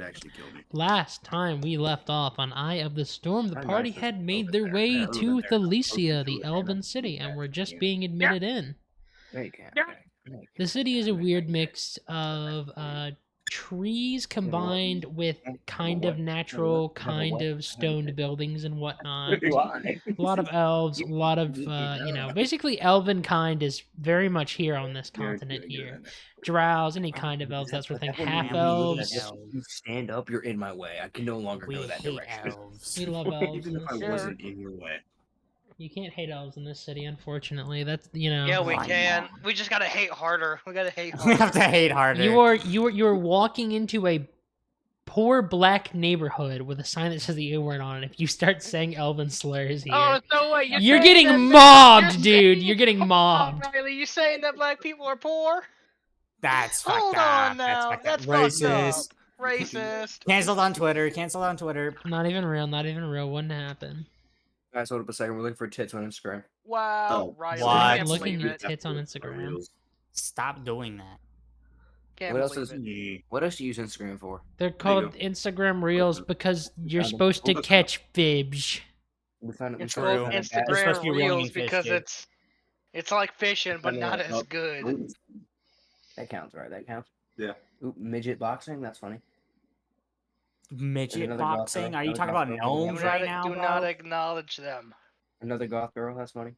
It actually killed me. Last time we left off on Eye of the Storm, the How party nice is had it made over their there? way Yeah, other than to there, closer Thalicia, to the it, elven and city, and were just yeah. being admitted in. No, you can't. Yeah. No, you The can't. city is a weird mix of trees combined with kind of natural, kind of stoned buildings and whatnot. Why? A lot of elves, a lot of, basically elven kind is very much here on this continent here. Drows, any kind of elves, that sort of thing. Half elves. You stand up, you're in my way. I can no longer We go that hate direction. elves. We love elves. Even in if this I city. wasn't in your way. You can't hate elves in this city, unfortunately. That's, you know. Yeah, we Why can. not? We just gotta hate harder. We gotta hate We harder. have to hate harder. You're walking into a poor black neighborhood with a sign that says the A word on it. If you start saying elven slurs here, Oh, so what? you're getting mobbed, dude. You're getting mobbed. Riley, you saying that black people are poor? That's fucked Hold up. on now. That's That's fucked up. fucked up. Racist. Racist. Cancelled on Twitter. Cancelled on Twitter. Not even real. Not even real. Wouldn't happen. Guys, hold up a second. We're looking for tits on Instagram. Wow, Oh, Riley. what? I can't Looking believe at it. tits on Instagram. Stop doing that. Can't What else believe is- it. What else do you use Instagram for? They're you called go. Instagram Reels because you're Found 'em. supposed to Hold up. catch fibs. We found It's we called found a bad- You're supposed to Instagram be reeling in Reels fish, because dude. it's like fishing, but found not a- as good. That counts, right? That counts. Yeah. Ooh, midget boxing. That's funny. Midget another goth boxing? girl, Are you another talking goth about girl. gnomes Do right not, now, do bro? not acknowledge them. Another goth girl. That's funny.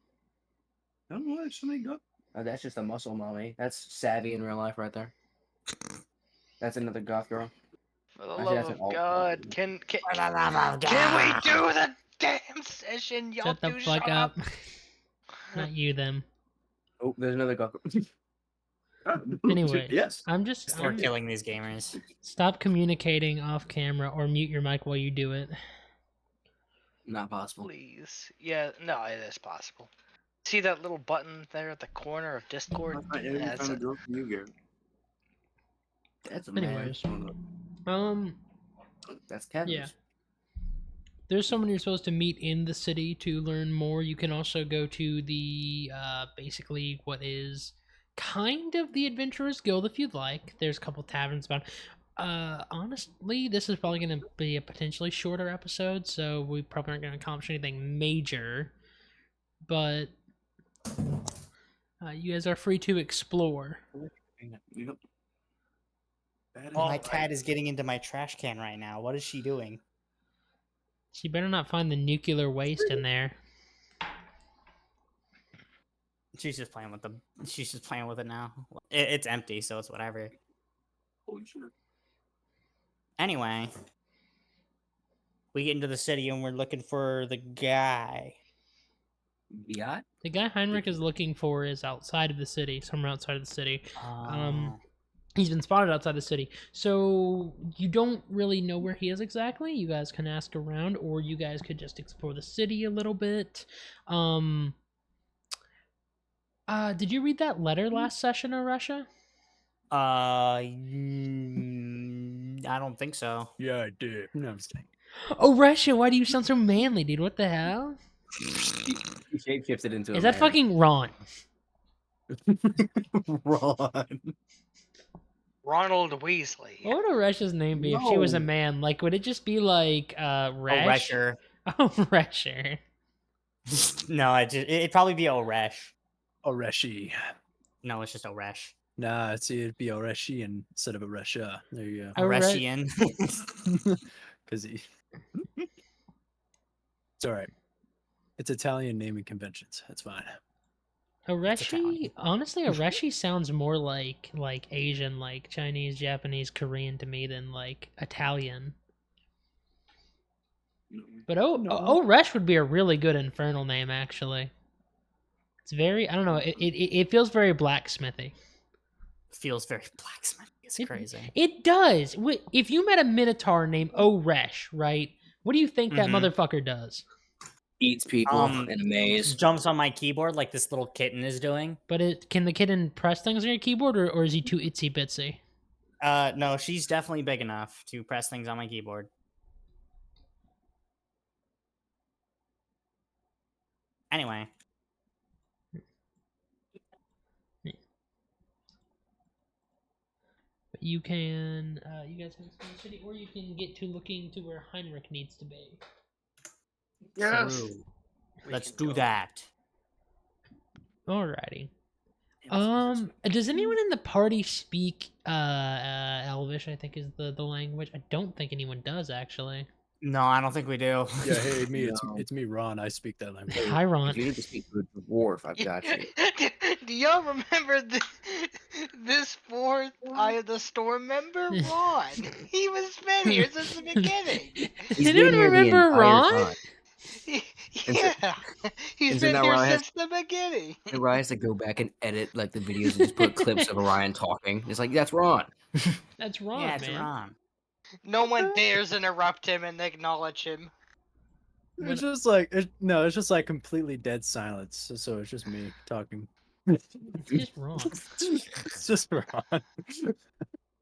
I don't know why somebody got. That's just a muscle mommy. That's savvy in real life right there. That's another goth girl. For the Actually, love that's an of alt God, girl. can For the love of can we God. do the damn session? Y'all Shut the do fuck shut up. Not you, them. Oh, there's another goth girl. Anyway, Yes. I'm just. We're killing these gamers. Stop communicating off camera or mute your mic while you do it. Not possible. Please. Yeah, no, it is possible. See that little button there at the corner of Discord? I Yeah, that's found a it. girl from you, Garrett. That's a man. Anyways, Oh, no. That's Kevin. yeah. There's someone you're supposed to meet in the city to learn more. You can also go to the basically what is kind of the Adventurers Guild if you'd like. There's a couple taverns about. Honestly, this is probably going to be a potentially shorter episode, so we probably aren't going to accomplish anything major. But you guys are free to explore. Yep. That is My right. cat is getting into my trash can right now. What is she doing? So you better not find the nuclear waste in there. She's just playing with the. She's just playing with it now. It's empty, so it's whatever. Holy shit. Anyway, we get into the city and we're looking for the guy. Yacht? The guy Heinrich is looking for is outside of the city, somewhere outside of the city. Oh. He's been spotted outside the city. So you don't really know where he is exactly. You guys can ask around, or you guys could just explore the city a little bit. Did you read that letter last session of Russia? I don't think so. Yeah, I did. No, I'm just kidding. Oh, Russia, why do you sound so manly, dude? What the hell? He shapeshifted into a Is that man. fucking Ron? Ron. Ronald Weasley. What would Russia's name be if she was a No. man? Like, would it just be like Resh? Oresher. Oh, Resher. No, it'd probably be Oresh. Oreshi. No, it's just Oresh. Nah, it'd be Oreshi instead of Oresha. There you go. Oreshian. Because he. It's all right. It's Italian naming conventions. That's fine. Oreshi, honestly, Oreshi sounds more like Asian, like Chinese, Japanese, Korean to me than like Italian. But Oresh would be a really good infernal name, actually. It's very, I don't know, it feels very blacksmithy. Feels very blacksmith. It's crazy. It does. If you met a Minotaur named Oresh, right? What do you think that motherfucker does? Eats people in a maze. Jumps on my keyboard like this little kitten is doing. But can the kitten press things on your keyboard, or is he too itsy bitsy? No, she's definitely big enough to press things on my keyboard. Anyway. But you can you guys can explore the city, or you can get to looking to where Heinrich needs to be. True. We Let's can do go. that. Alrighty. Does anyone in the party speak Elvish? I think is the language. I don't think anyone does actually. No, I don't think we do. Yeah, hey, me, No. it's me, Ron. I speak that language. Hi, Ron. If you need to speak to a dwarf, I've got you. Do y'all remember this fourth Eye of the Storm member, Ron? He was been here since the beginning. He's Anyone been here the remember entire Ron? time. Yeah, he's and so been now here Ryan has- since the beginning. And Ryan has to go back and edit like the videos and just put clips of Ryan talking. It's like, that's Ron. That's Ron, Yeah, it's man. Ron. No one dares interrupt him and acknowledge him. It's just like no, it's just like completely dead silence. So it's just me talking. It's just Ron. It's just Ron.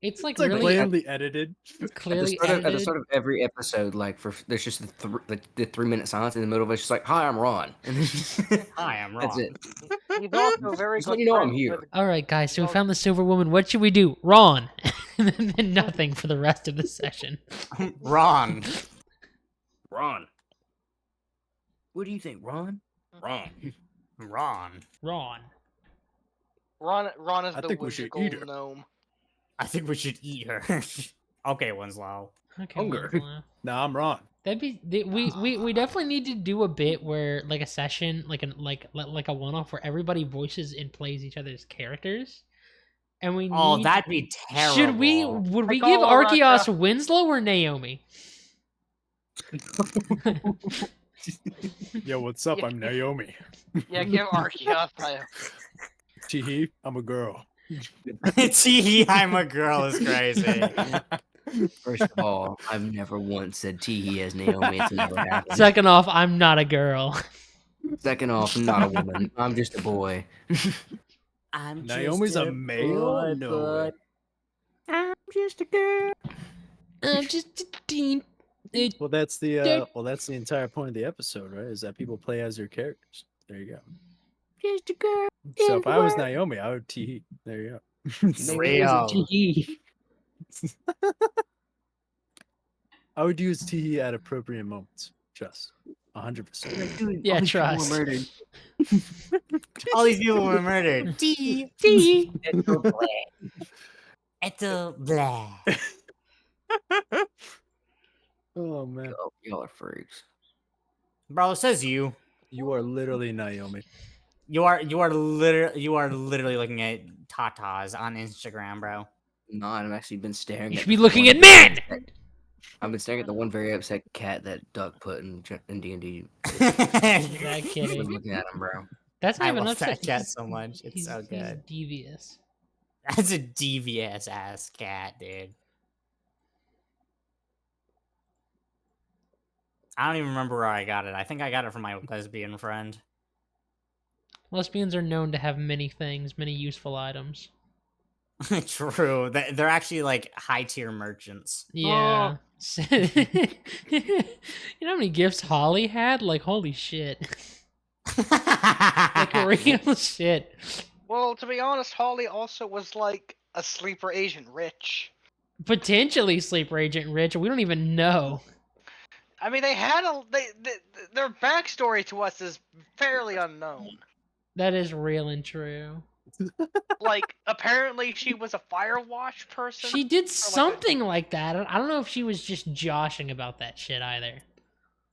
It's like It's like really blatantly edited. it's clearly At the edited. start of every episode, like there's just the 3-minute silence in the middle of it. It's just like, hi, I'm Ron. And then Hi, I'm Ron. that's it. He's also very Just good let you know I'm friends here. with- All right, guys. So we Well- found the silver woman. What should we do? Ron. And then nothing for the rest of the session. Ron. Ron. What do you think, Ron? Ron. Ron. Ron. Ron is I the think we should whimsical eat her. gnome. I think we should eat her. Okay, Winslow. Okay. Hunger. Winslow. Nah, I'm Ron. That'd be we definitely need to do a bit where like a session like a one-off where everybody voices and plays each other's characters, and we Oh, need, that'd be terrible. should we would we Like give all Arceus Russia. Winslow or Naomi? Yo, what's up? Yeah. I'm Naomi. Yeah, give Arceus that. Teehee, I'm a girl. Tee, I'm a girl is crazy. First of all, I've never once said Teehee as Naomi. It's never happened. Second off, I'm not a girl. Second off, I'm not a woman. I'm just a boy. I'm Naomi's a male? No way. I'm just a girl. I'm just a teen. Well, that's the Dick. that's the entire point of the episode, right? Is that people play as their characters. There you go. Just a girl. So if I was everywhere. Naomi, I would Teehee. There you go. Maybe it was a Real. Teehee. I would use Teehee at appropriate moments. Just 100%. Dude, Yeah, all these people were trust. murdered. All these people were murdered. Tee. Tee. Eto blah. Oh man, Oh, y'all are freaks. Bro, it says you. you are literally Naomi. You are literally looking at tatas on Instagram, bro. No, I've actually been staring. You at should be this looking one at men! very upset- I've been staring at the one very upset cat that Duck put in D&D. Not I've kidding. been looking at him, bro. That's not I even love upset. that cat He's- so much. It's so he's good. devious. That's a devious ass cat, dude. I don't even remember where I got it. I think I got it from my lesbian friend. Lesbians are known to have many things, many useful items. True. They're actually like high tier merchants. Yeah. You know how many gifts Holly had? Like, holy shit. Like, real shit. Well, to be honest, Holly also was like a sleeper agent rich. Potentially sleeper agent rich. We don't even know. I mean, they had their backstory to us is fairly unknown. That is real and true. Like, apparently she was a Firewatch person. She did like a- something like that. I don't know if she was just joshing about that shit either.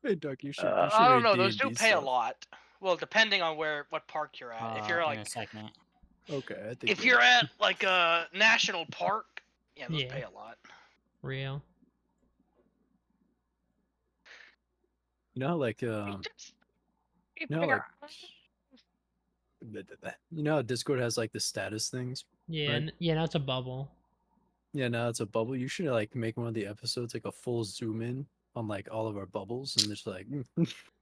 Hey, Duck, you should. I don't know. Those do pay a lot. Well, depending on what park you're at. If you're in like, a second. Okay, I think. if you're at like a national park, yeah, those Yeah. pay a lot. Real. you know, how, like No, like- you know, how Discord has like the status things. Yeah, Right. yeah, now it's a bubble. Yeah, now it's a bubble. You should like make one of the episodes like a full zoom in on like all of our bubbles, and just like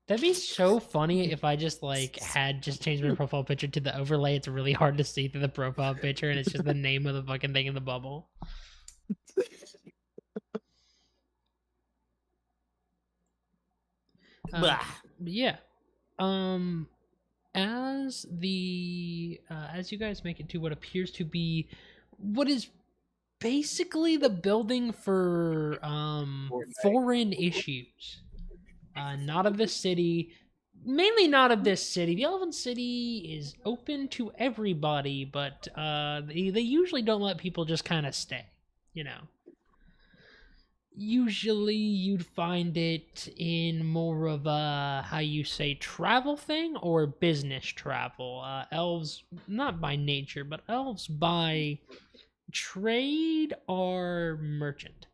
That'd be so funny if I just like had just changed my profile picture to the overlay. It's really hard to see through the profile picture, and it's just the name of the fucking thing in the bubble. Blah. But yeah. As the as you guys make it to what appears to be what is basically the building for Fortnite. foreign issues. Not of the city. Mainly not of this city. The Elven City is open to everybody, but they usually don't let people just kind of stay, you know. Usually you'd find it in more of a, how you say, travel thing or business travel. Elves, not by nature, but elves by trade are merchant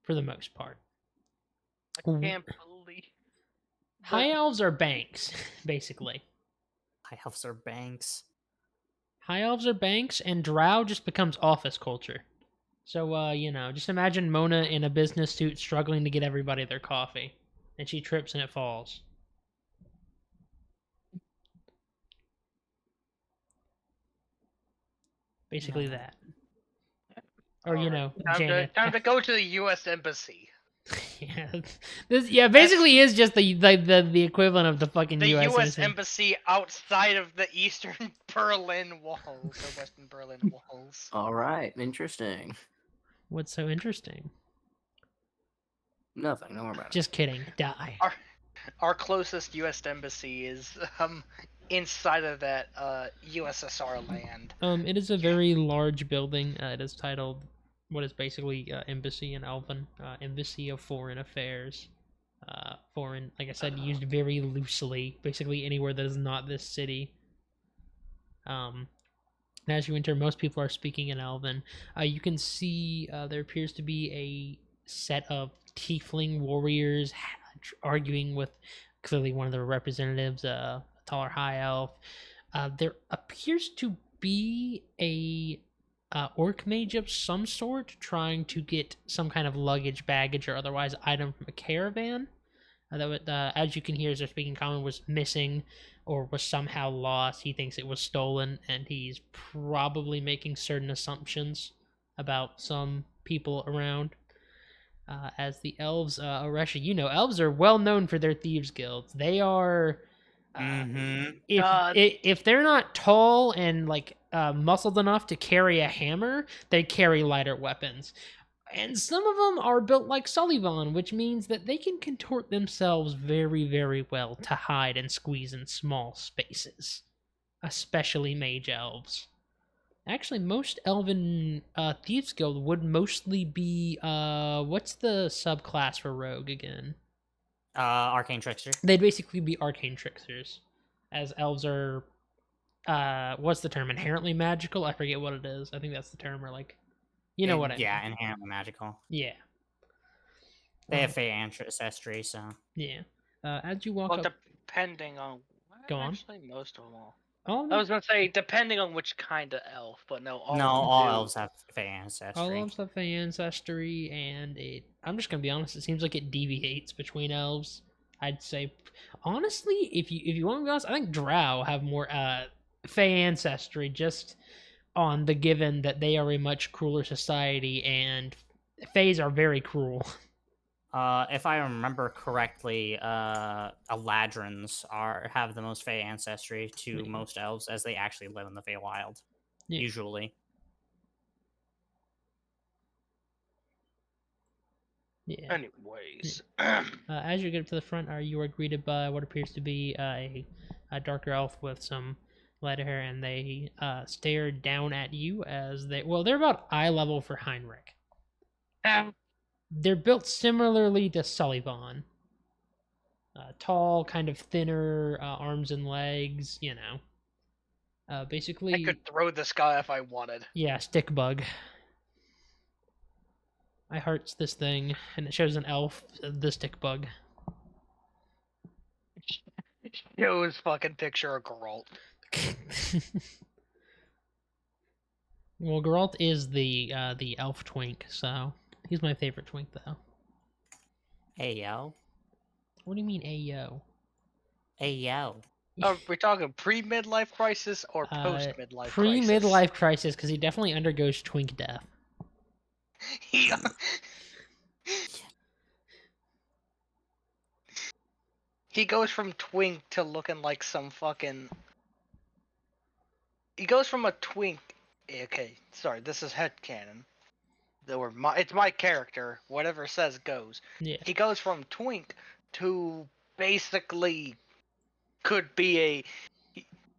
for the most part. I can't believe. High elves are banks, basically. High elves are banks. High elves are banks, and drow just becomes office culture. So, you know, just imagine Mona in a business suit struggling to get everybody their coffee, and she trips and it falls. Basically that. Or, you know, Janet. Time to go to the U.S. Embassy. Yeah, this basically is just the equivalent of the fucking The U.S. U.S. embassy. Embassy outside of the Eastern Berlin walls or Western Berlin walls. All right, interesting. What's so interesting? Nothing. Don't worry about it. Just kidding. Die. Our closest U.S. embassy is inside of that USSR land. It is a very large building. It is titled what is basically embassy in Elven, Embassy of Foreign Affairs. Foreign, like I said, used very loosely, basically anywhere that is not this city. And as you enter, most people are speaking in Elven. You can see there appears to be a set of tiefling warriors arguing with clearly one of the representatives, a taller high elf. There appears to be a orc mage of some sort trying to get some kind of luggage, baggage, or otherwise item from a caravan. That, as you can hear, as they're speaking common, was missing or was somehow lost. He thinks it was stolen, and he's probably making certain assumptions about some people around. As the elves, Oresha, you know, elves are well known for their thieves guilds. They are. If they're not tall and like muscled enough to carry a hammer, they carry lighter weapons. And some of them are built like Sullivan, which means that they can contort themselves very, very well to hide and squeeze in small spaces, especially mage elves. Actually, most Elven Thieves Guild would mostly be, what's the subclass for Rogue again? Arcane Trickster. They'd basically be Arcane Tricksters, as elves are, what's the term, inherently magical? I forget what it is. I think that's the term, or like, you know what I mean. Yeah, inherently magical. Yeah. They have Fey ancestry, so. Yeah. As you walk Well, up... depending on... Go on. Actually, most of them all. All of I them? was going to say, depending on which kind of elf, but no, all of them all do. elves have Fey ancestry. All elves have Fey ancestry, and I'm just gonna be honest. It seems like it deviates between elves. I'd say, honestly, if you want to be honest, I think Drow have more Fey ancestry, just on the given that they are a much crueler society, and Fays are very cruel. If I remember correctly, Eladrins have the most Fey ancestry to Yeah. most elves, as they actually live in the Feywild. Yeah. Usually. Yeah. Anyways. As you get up to the front, you are greeted by what appears to be a darker elf with some lighter hair, and they stare down at you as they're about eye level for Heinrich. They're built similarly to Sullivan. Tall, kind of thinner arms and legs, you know. Basically... I could throw this guy if I wanted. Yeah, stick bug. I hearts this thing, and it shows an elf, the stick bug. Shows fucking picture of Geralt. Well, Geralt is the elf twink, so he's my favorite twink, though. Hey, yo. What do you mean, ayo? Hey, yo. Are we talking pre-midlife crisis or post-midlife crisis? Pre-midlife crisis, because he definitely undergoes twink death. He goes from twink to looking like some fucking... He goes from a twink... Okay, sorry, this is headcanon. it's my character. Whatever says goes. Yeah. He goes from twink to basically could be a.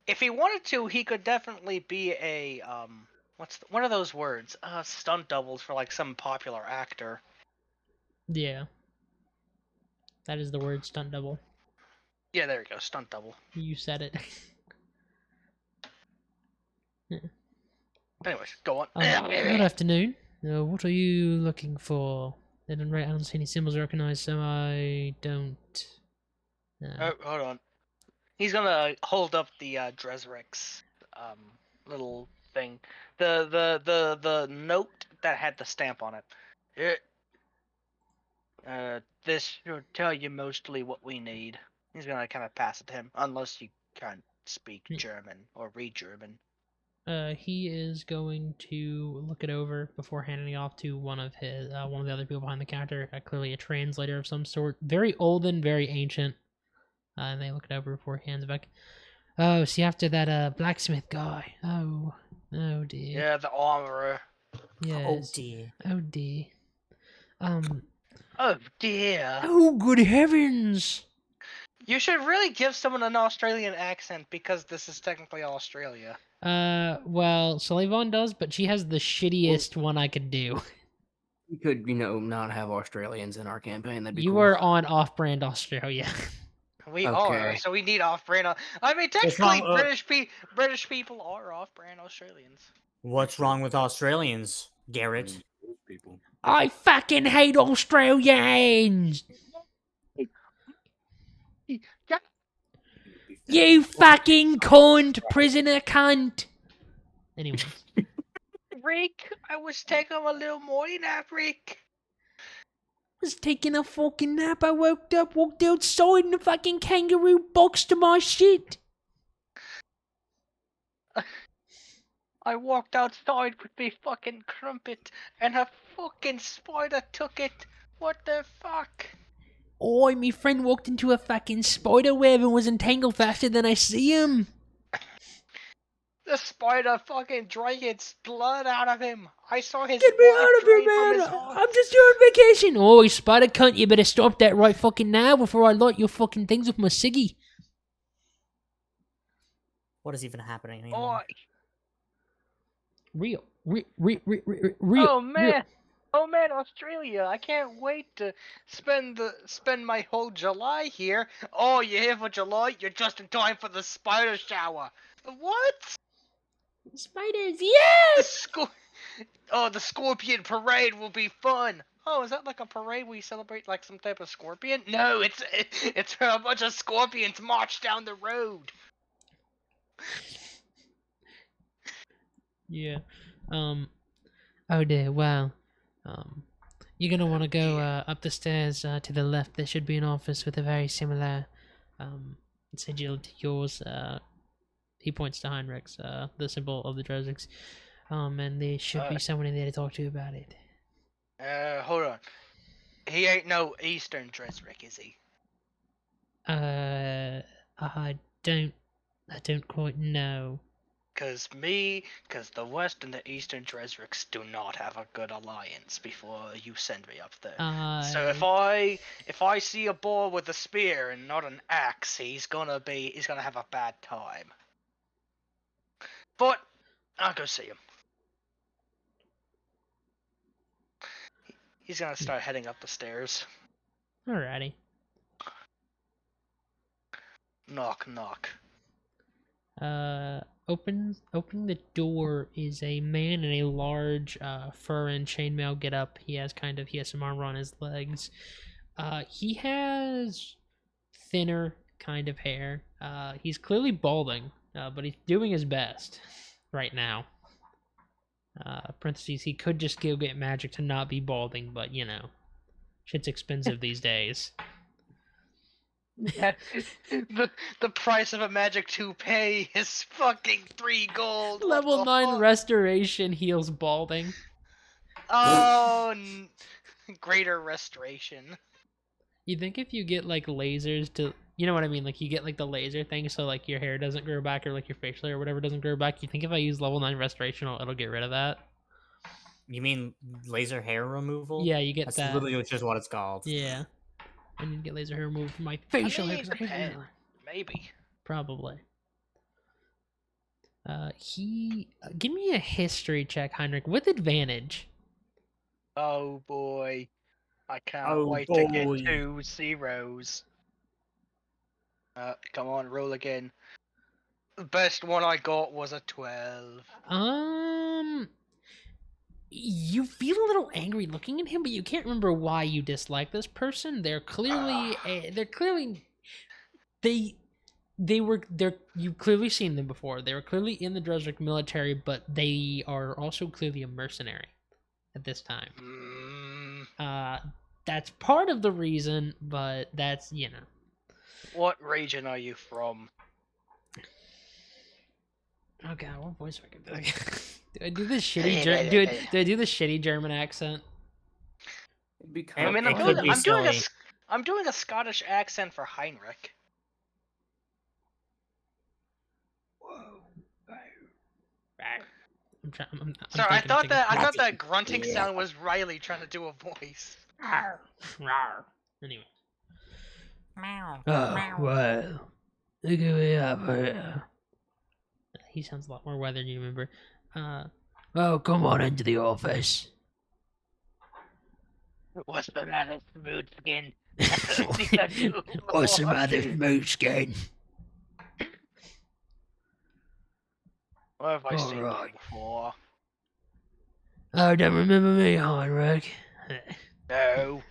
If he wanted to, he could definitely be a one of those words? Stunt doubles for like some popular actor. Yeah. That is the word, stunt double. Yeah, there you go, stunt double. You said it. Anyways, go on. Good afternoon. What are you looking for? I don't see any symbols recognized, so I don't. Oh, hold on. He's gonna hold up the Dresric's little thing. The note that had the stamp on it. This should tell you mostly what we need. He's gonna kind of pass it to him, unless you can't speak German or read German. He is going to look it over before handing it off to one of the other people behind the counter. Clearly a translator of some sort, very olden, very ancient. And they look it over before he hands it back. Oh, see, after that blacksmith guy. Oh dear. Yeah, the armorer. Yes. Oh dear. Oh dear. Oh dear. Oh good heavens! You should really give someone an Australian accent because this is technically Australia. Well, Sullivan does, but she has the shittiest one I could do. We could, not have Australians in our campaign. That'd be You cool. are on off-brand Australia. We are, Okay. so we need off-brand. I mean, What's technically, wrong, British people are off-brand Australians. What's wrong with Australians, Garrett? people. I fucking hate Australians! You fucking cunt, prisoner cunt! Anyways. Rick, I was taking a little morning nap, Rick. Was taking a fucking nap. I woke up, walked outside, and the fucking kangaroo boxed to my shit. I walked outside with me fucking crumpet, and a fucking spider took it. What the fuck? Oh, me friend walked into a fucking spider web and was entangled faster than I see him. The spider fucking drank its blood out of him. I saw his Get me blood out of here, drain from man! his heart. I'm just doing vacation. Oh, you spider cunt, you better stop that right fucking now before I light your fucking things with my ciggy. What is even happening anymore? Oh, Real. oh man. Oh man, Australia! I can't wait to spend my whole July here. Oh, you're here for July? You're just in time for the spider shower. What? Spiders, The yes! the scorpion parade will be fun. Oh, is that like a parade where you celebrate like some type of scorpion? No, it's where a bunch of scorpions march down the road. Yeah. Oh dear, well. You're gonna want to go up the stairs to the left. There should be an office with a very similar sigil to yours. He points to Heinrich's, the symbol of the Drozix. And there should be someone in there to talk to about it. Hold on. He ain't no Eastern Dresrick, is he? I don't quite know. Cause the West and the Eastern Dresricks do not have a good alliance before you send me up there. So if I see a boar with a spear and not an axe, he's gonna have a bad time. But I'll go see him. He's gonna start heading up the stairs. Alrighty. Knock knock. Opening the door is a man in a large fur and chainmail getup. He has some armor on his legs. He has thinner kind of hair. He's clearly balding, but he's doing his best right now. Parentheses, he could just go get magic to not be balding, but shit's expensive these days. the price of a magic toupee is fucking 3 gold. What Level the 9 fuck? restoration heals balding. Oh, greater restoration. You think if you get like lasers to, you know what I mean? Like you get like the laser thing, so like your hair doesn't grow back or like your facial hair or whatever doesn't grow back. You think if I use level 9 restoration, it'll get rid of that? You mean laser hair removal? Yeah, you get That's that. literally just what it's called. Yeah. I need to get laser hair removed from my I facial mean, hair it 'cause I hate depends. hair. Maybe. Probably. Give me a history check, Heinrich, with advantage. Oh boy. I can't Oh, wait to get boy. 2 zeros. Come on, roll again. The best one I got was a 12. You feel a little angry looking at him, but you can't remember why you dislike this person. They're clearly, you've clearly seen them before. They were clearly in the Dresric military, but they are also clearly a mercenary at this time. That's part of the reason, but that's, What region are you from? Oh god, what voice do I do? Do I do this shitty do I do the shitty German accent? I mean, It could be silly. I'm doing a Scottish accent for Heinrich. I'm Sorry, I thinking thought chicken. that grunting sound was Riley trying to do a voice. Anyway. Meow. Oh, well. Look at me up here. He sounds a lot more weathered than you remember. Oh, come on into the office. What's the matter, smooth skin? What's the matter, smooth skin? What have I seen you Alright. before? Oh, don't remember me, Heinrich. No,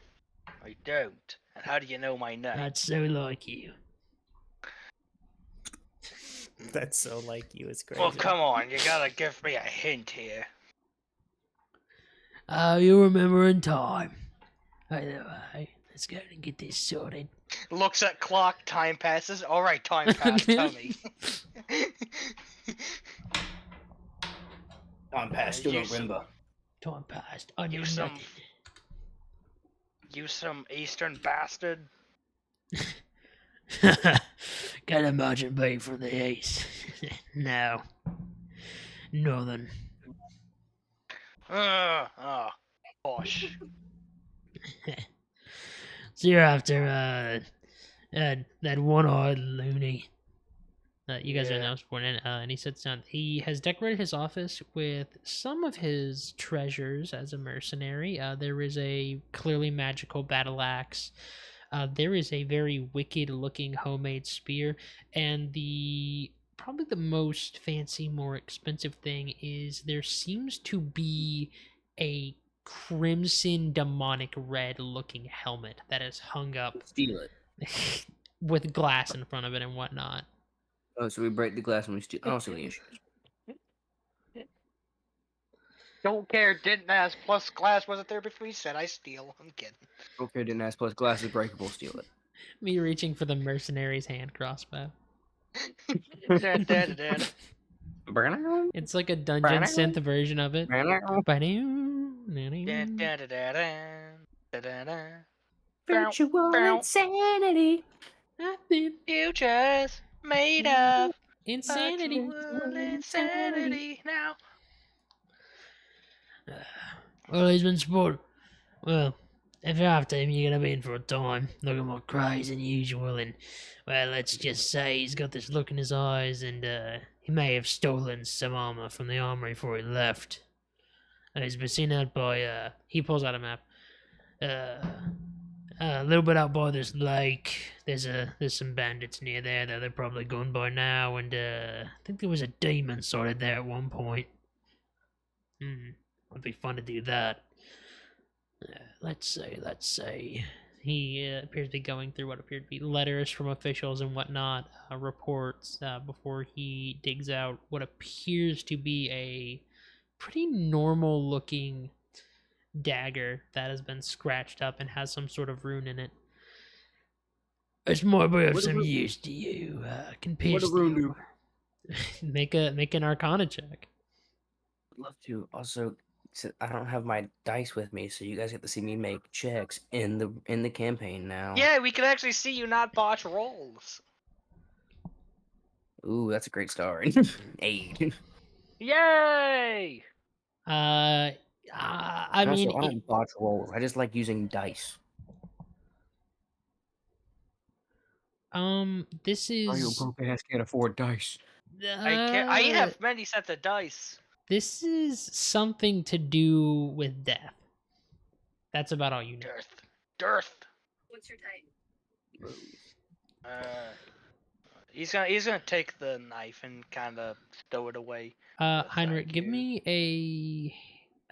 I don't. And how do you know my name? That's so like you. That's so like you. It's crazy. Well, come on, you gotta give me a hint here. Oh, you'll remember in time. Anyway, let's go and get this sorted. Looks at clock, time passes. Alright, time passed, tell me. Time passed, still You don't remember. Time passed. I knew You some- nothing. You some eastern bastard. Can't imagine being from the east. No. Northern. Oh, gosh. So you're after that one-eyed loony. You guys are Yeah. now born in, and he sits down. He has decorated his office with some of his treasures as a mercenary. There is a clearly magical battle axe. There is a very wicked-looking homemade spear, and probably the most fancy, more expensive thing is there seems to be a crimson demonic red looking helmet that is hung up Steal it. with glass in front of it and whatnot. Oh, so we break the glass and we steal. I don't see any issues. Don't care, didn't ask. Plus, glass wasn't there before you said I steal. I'm kidding. Okay, didn't ask. Plus, glass is breakable. Steal it. Me reaching for the mercenary's hand crossbow. Da-da-da-da. It's like a dungeon synth version of it. Da-da-da-da. Virtual insanity. Futures made of Insanity. virtual insanity now. Well, he's been sport. Well, if you're after him, you're gonna be in for a time. Look at my craze than usual, and well, let's just say he's got this look in his eyes, and he may have stolen some armor from the armory before he left. He's been seen out by he pulls out a map. A little bit out by this lake. There's some bandits near there that they're probably gone by now, and I think there was a demon sighted there at one point. Would be fun to do that. Let's say. He appears to be going through what appear to be letters from officials and whatnot, reports, before he digs out what appears to be a pretty normal looking dagger that has been scratched up and has some sort of rune in it. It's might be of some use to you. Can pierce What a rune do? make an Arcana check. I'd love to. Also, I don't have my dice with me, so you guys get to see me make checks in the campaign now. Yeah, we can actually see you not botch rolls. Ooh, that's a great start. 8. Yay! I And mean, also, I don't botch rolls. I just like using dice. this Oh, you is broke ass can't afford dice. I have many sets of dice. this is something to do with death. That's about all you know. Dearth. What's your type? He's gonna take the knife and kind of stow it away. Heinrich, Thank give you. me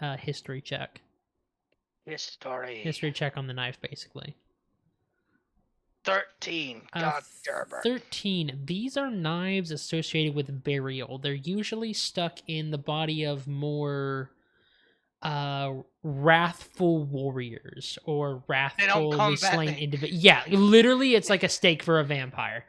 a history check. History check on the knife, basically. 13. God damn it. 13. These are knives associated with burial. They're usually stuck in the body of more wrathful warriors or wrathfully come back. slain individuals. Yeah, literally, it's like a stake for a vampire.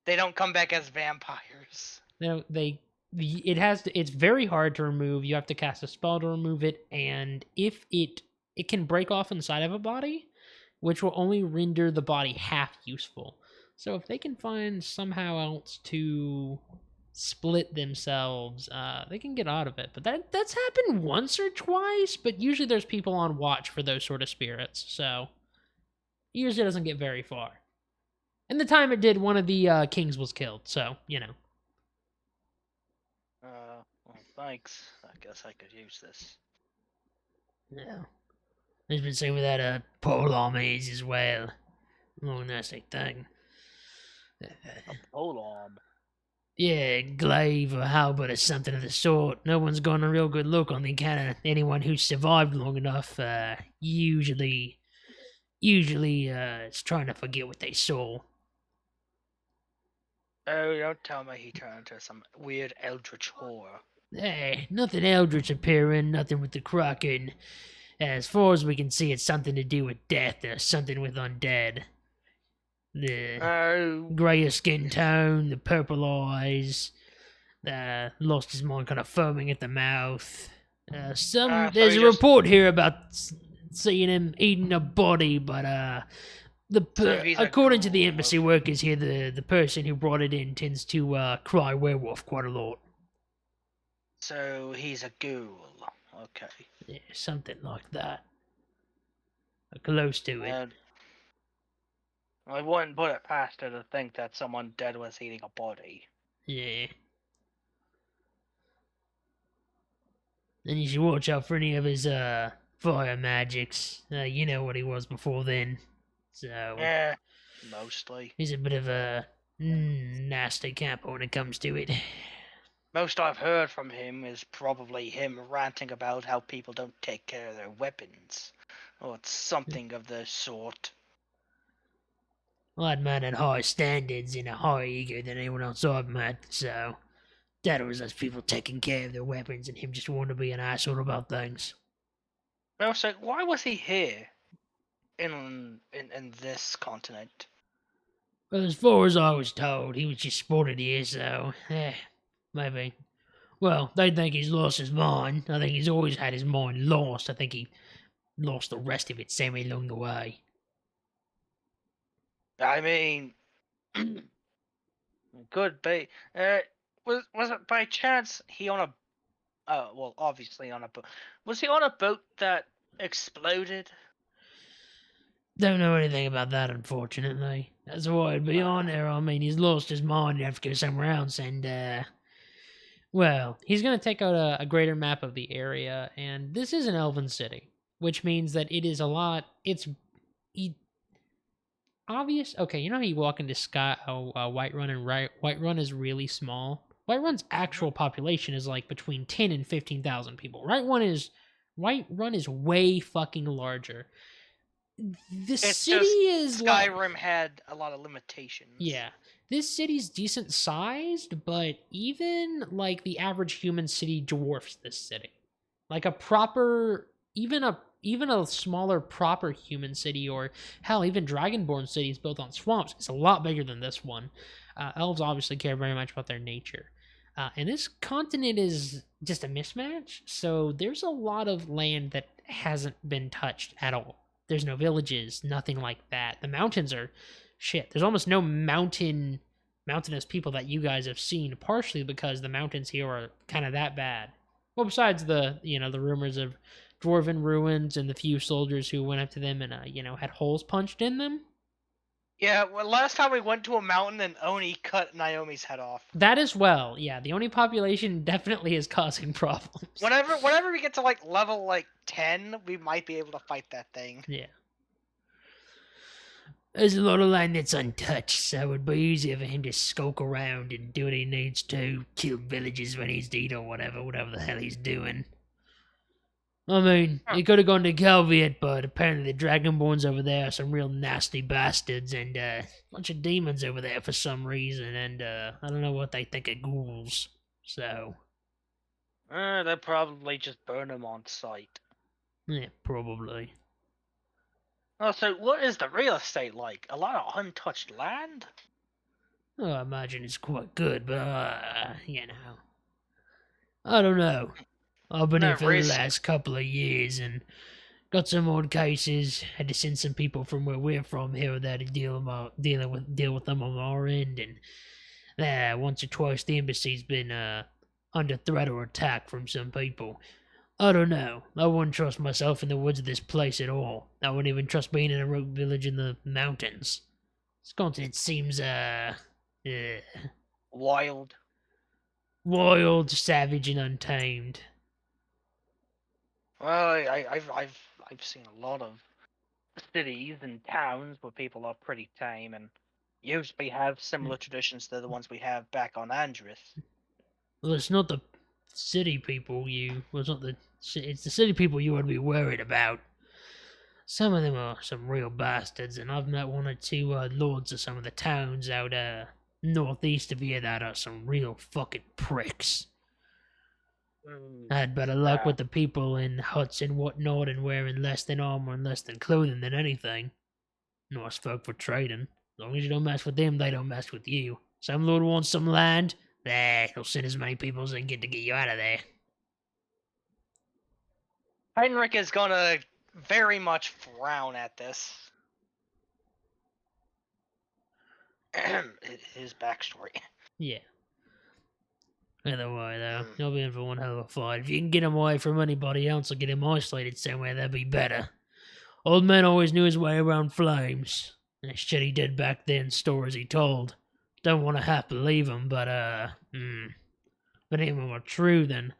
They don't come back as vampires. It's very hard to remove. You have to cast a spell to remove it, and if it can break off inside of a body, which will only render the body half useful. So if they can find somehow else to split themselves, they can get out of it. But that's happened once or twice, but usually there's people on watch for those sort of spirits, so usually it doesn't get very far. And the time it did, one of the kings was killed, so, you know. Well, thanks. I guess I could use this. Yeah. There's been some of that pole armies as well. Long nasty thing. Pole arm. Yeah, glaive or halberd or something of the sort. No one's got a real good look on the account of anyone who survived long enough. Usually is trying to forget what they saw. Oh, don't tell me he turned into some weird eldritch horror. Hey, nothing eldritch appearing, nothing with the Kraken. As far as we can see, it's something to do with death or something with undead. The grayer skin tone, the purple eyes, lost his mind, kind of foaming at the mouth. There's a report here about seeing him eating a body, but according to the embassy workers here, the person who brought it in tends to cry werewolf quite a lot. So he's a ghoul. Okay. Yeah, something like that. Close to it. I wouldn't put it past her to think that someone dead was eating a body. Yeah. And you should watch out for any of his fire magics. You know what he was before then. So Yeah, mostly. he's a bit of a nasty camper when it comes to it. Most I've heard from him is probably him ranting about how people don't take care of their weapons. Or it's something of the sort. Well, that man had higher standards and a higher ego than anyone else I've met, so that was us people taking care of their weapons and him just wanting to be an asshole about things. Also, why was he here? In this continent? Well, as far as I was told, he was just spotted here, so, maybe. Well, they think he's lost his mind. I think he's always had his mind lost. I think he lost the rest of it somewhere along the way. I mean, could be. Was it by chance he on a? Well, obviously on a boat. Was he on a boat that exploded? Don't know anything about that, unfortunately. That's why I'd be on there. I mean, he's lost his mind. He'd have to go somewhere else, and well, he's going to take out a greater map of the area, and this is an elven city, which means that it is a lot. It's obvious. Okay, you know how you walk into Whiterun, and Whiterun is really small. Whiterun's actual population is like between 10 and 15,000 people. Whiterun is way fucking larger. This city is Skyrim had a lot of limitations. Yeah. This city's decent sized, but even like the average human city dwarfs this city. Like even a smaller proper human city, or hell, even Dragonborn cities built on swamps, is a lot bigger than this one. Elves obviously care very much about their nature. And this continent is just a mismatch, so there's a lot of land that hasn't been touched at all. There's no villages, nothing like that. The mountains are shit. There's almost no mountainous people that you guys have seen, partially because the mountains here are kind of that bad. Well, besides the rumors of dwarven ruins and the few soldiers who went up to them and had holes punched in them. Yeah, well, last time we went to a mountain and Oni cut Naomi's head off. That as well, yeah. The Oni population definitely is causing problems. Whenever we get to level 10, we might be able to fight that thing. Yeah. There's a lot of land that's untouched, so it would be easier for him to skulk around and do what he needs to, kill villages when he's dead or whatever the hell he's doing. I mean, he could have gone to Calviet, but apparently the Dragonborns over there are some real nasty bastards, and a bunch of demons over there for some reason, and I don't know what they think of ghouls, so... They'll probably just burn them on sight. Yeah, probably. Oh, so what is the real estate like? A lot of untouched land? Oh, I imagine it's quite good, but, I don't know. I've been here for the last couple of years and got some odd cases. Had to send some people from where we're from here there to deal with them on our end. And once or twice the embassy's been under threat or attack from some people. I don't know. I wouldn't trust myself in the woods of this place at all. I wouldn't even trust being in a rogue village in the mountains. This continent seems wild, savage, and untamed. Well, I've seen a lot of cities and towns where people are pretty tame and usually have similar traditions to the ones we have back on Andrith. Well, it's not the city people it's the city people you ought to be worried about. Some of them are some real bastards, and I've met one or two lords of some of the towns out northeast of here that are some real fucking pricks. I had better luck with the people in huts and whatnot and wearing less than armor and less than clothing than anything. Nice folk for trading. As long as you don't mess with them, they don't mess with you. Some lord wants some land, he'll send as many people as they can get to get you out of there. Heinrich is gonna very much frown at this. His backstory. Yeah. Either way, though, you'll be in for one hell of a fight. If you can get him away from anybody else or get him isolated somewhere, that'd be better. Old man always knew his way around flames. That shit he did back then, stories he told. Don't want to have to leave him, but, But even more true, then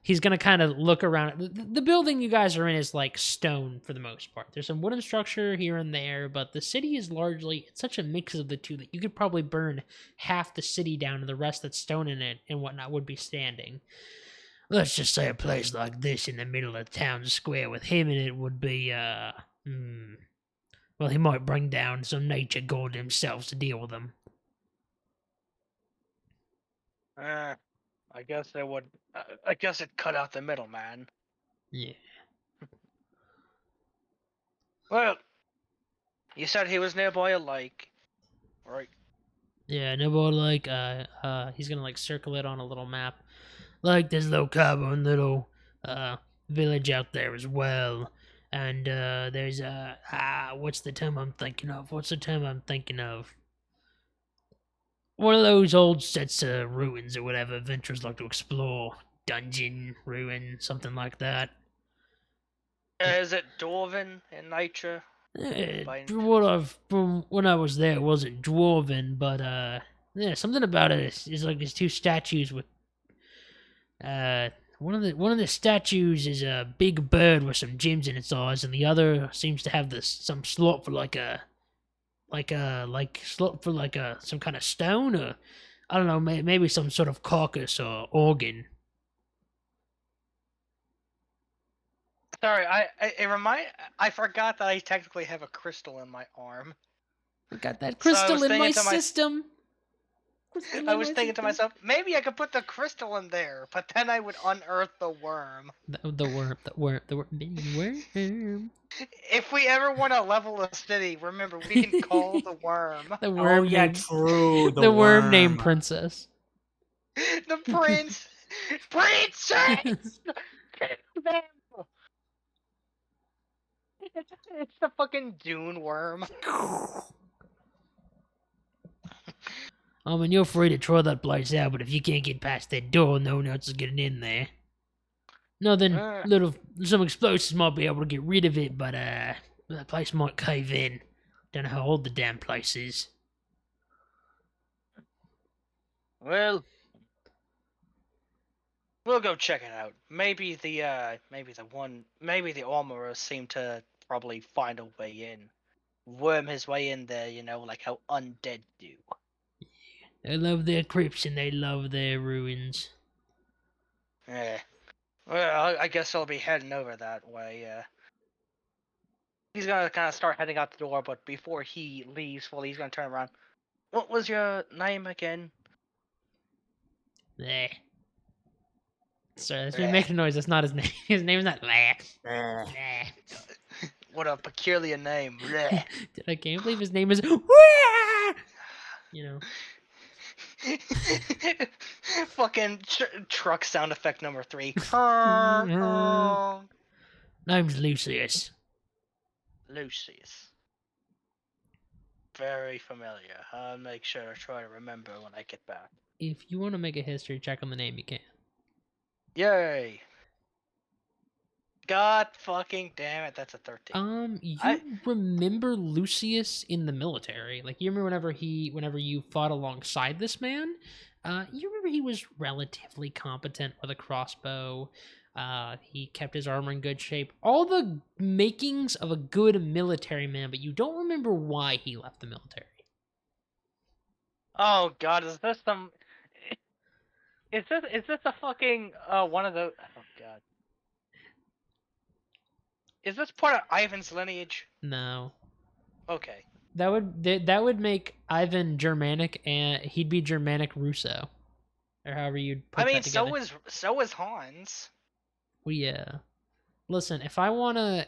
he's gonna kind of look around. The building you guys are in is like stone for the most part. There's some wooden structure here and there, but the city is largely, it's such a mix of the two that you could probably burn half the city down and the rest that's stone in it and whatnot would be standing. Let's just say a place like this in the middle of town square with him in it would be, well, he might bring down some nature god himself to deal with them. I guess they would. I guess it cut out the middleman. Yeah. Well, you said he was nearby a lake, right? Yeah, nearby like he's gonna like circle it on a little map. Like there's low carbon little village out there as well. And there's what's the term I'm thinking of? One of those old sets of ruins or whatever adventurers like to explore. Dungeon, ruin, something like that. Is it Dwarven in nature? From when I was there, it wasn't Dwarven, but yeah, something about it is like there's two statues with one of the statues is a big bird with some gems in its eyes, and the other seems to have some slot for some kind of stone, or I don't know, maybe some sort of carcass or organ. Sorry, I forgot that I technically have a crystal in my arm. I got that crystal in my system. I was thinking to myself, maybe I could put the crystal in there, but then I would unearth the worm. The worm. If we ever want to level a city, remember, we can call the worm. The worm. Oh, yeah, true. The worm named Princess. The prince! Princess! It's the fucking Dune worm. I mean, you're free to try that place out, but if you can't get past that door, no one else is getting in there. No, then Uh. some explosives might be able to get rid of it, but the place might cave in. Don't know how old the damn place is. Well, we'll go check it out. Maybe the armorers seem to probably find a way in, worm his way in there. You know, like how undead do. They love their crypts and they love their ruins. Yeah. Well, I guess I'll be heading over that way. He's gonna kind of start heading out the door, but before he leaves, well, he's gonna turn around. What was your name again? Bleh. Sorry, that's me making a noise. That's not his name. His name's not Bleh. Eh. Bleh. What a peculiar name. Bleh. Dude, I can't believe his name is. You know. Fucking truck sound effect number 3. Name's Lucius. Lucius. Very familiar. I'll make sure to try to remember when I get back. If you want to make a history check on the name, you can. Yay! God fucking damn it, that's a 13. You remember Lucius in the military? Like, you remember whenever you fought alongside this man? You remember he was relatively competent with a crossbow. He kept his armor in good shape. All the makings of a good military man, but you don't remember why he left the military. Oh god, is this some... Is this a fucking, one of the... Oh god. Is this part of Ivan's lineage? No. Okay. That would make Ivan Germanic, and he'd be Germanic Russo, or however you'd put I mean, that together. so is Hans. Well, yeah. Listen, if I want a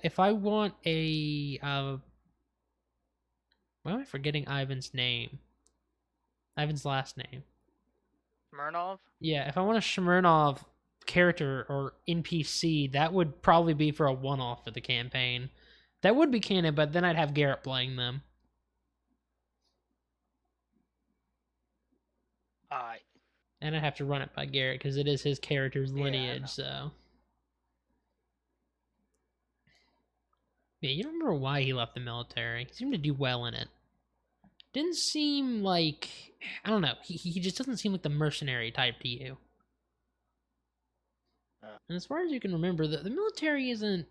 why am I forgetting Ivan's name? Ivan's last name. Smirnov? Yeah, if I want a Smirnov character or NPC, that would probably be for a one-off for the campaign. That would be canon, but then I'd have Garrett playing them. Alright. And I'd have to run it by Garrett because it is his character's Yeah, I lineage, know. so. Yeah, you don't remember why he left the military. He seemed to do well in it. Didn't seem like, I don't know, he just doesn't seem like the mercenary type to you. And as far as you can remember, the military isn't,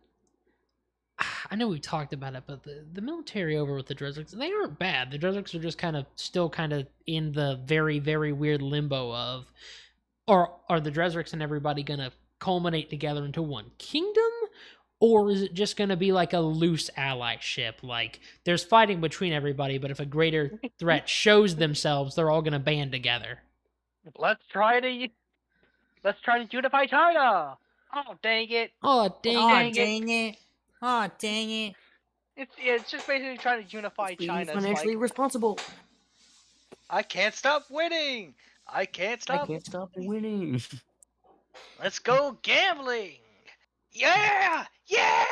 I know we talked about it, but the military over with the Dresrics, they aren't bad. The Dresrics are just still kind of in the very, very weird limbo of, are the Dresrics and everybody going to culminate together into one kingdom? Or is it just going to be like a loose allyship? Like, there's fighting between everybody, but if a greater threat shows themselves, they're all going to band together. Let's try to unify China! Oh, dang it. Oh, dang it. Dang it. Oh, dang it. It's just basically trying to unify Be China. financially responsible. I can't stop winning! I can't stop winning. Let's go gambling! Yeah! Yeah!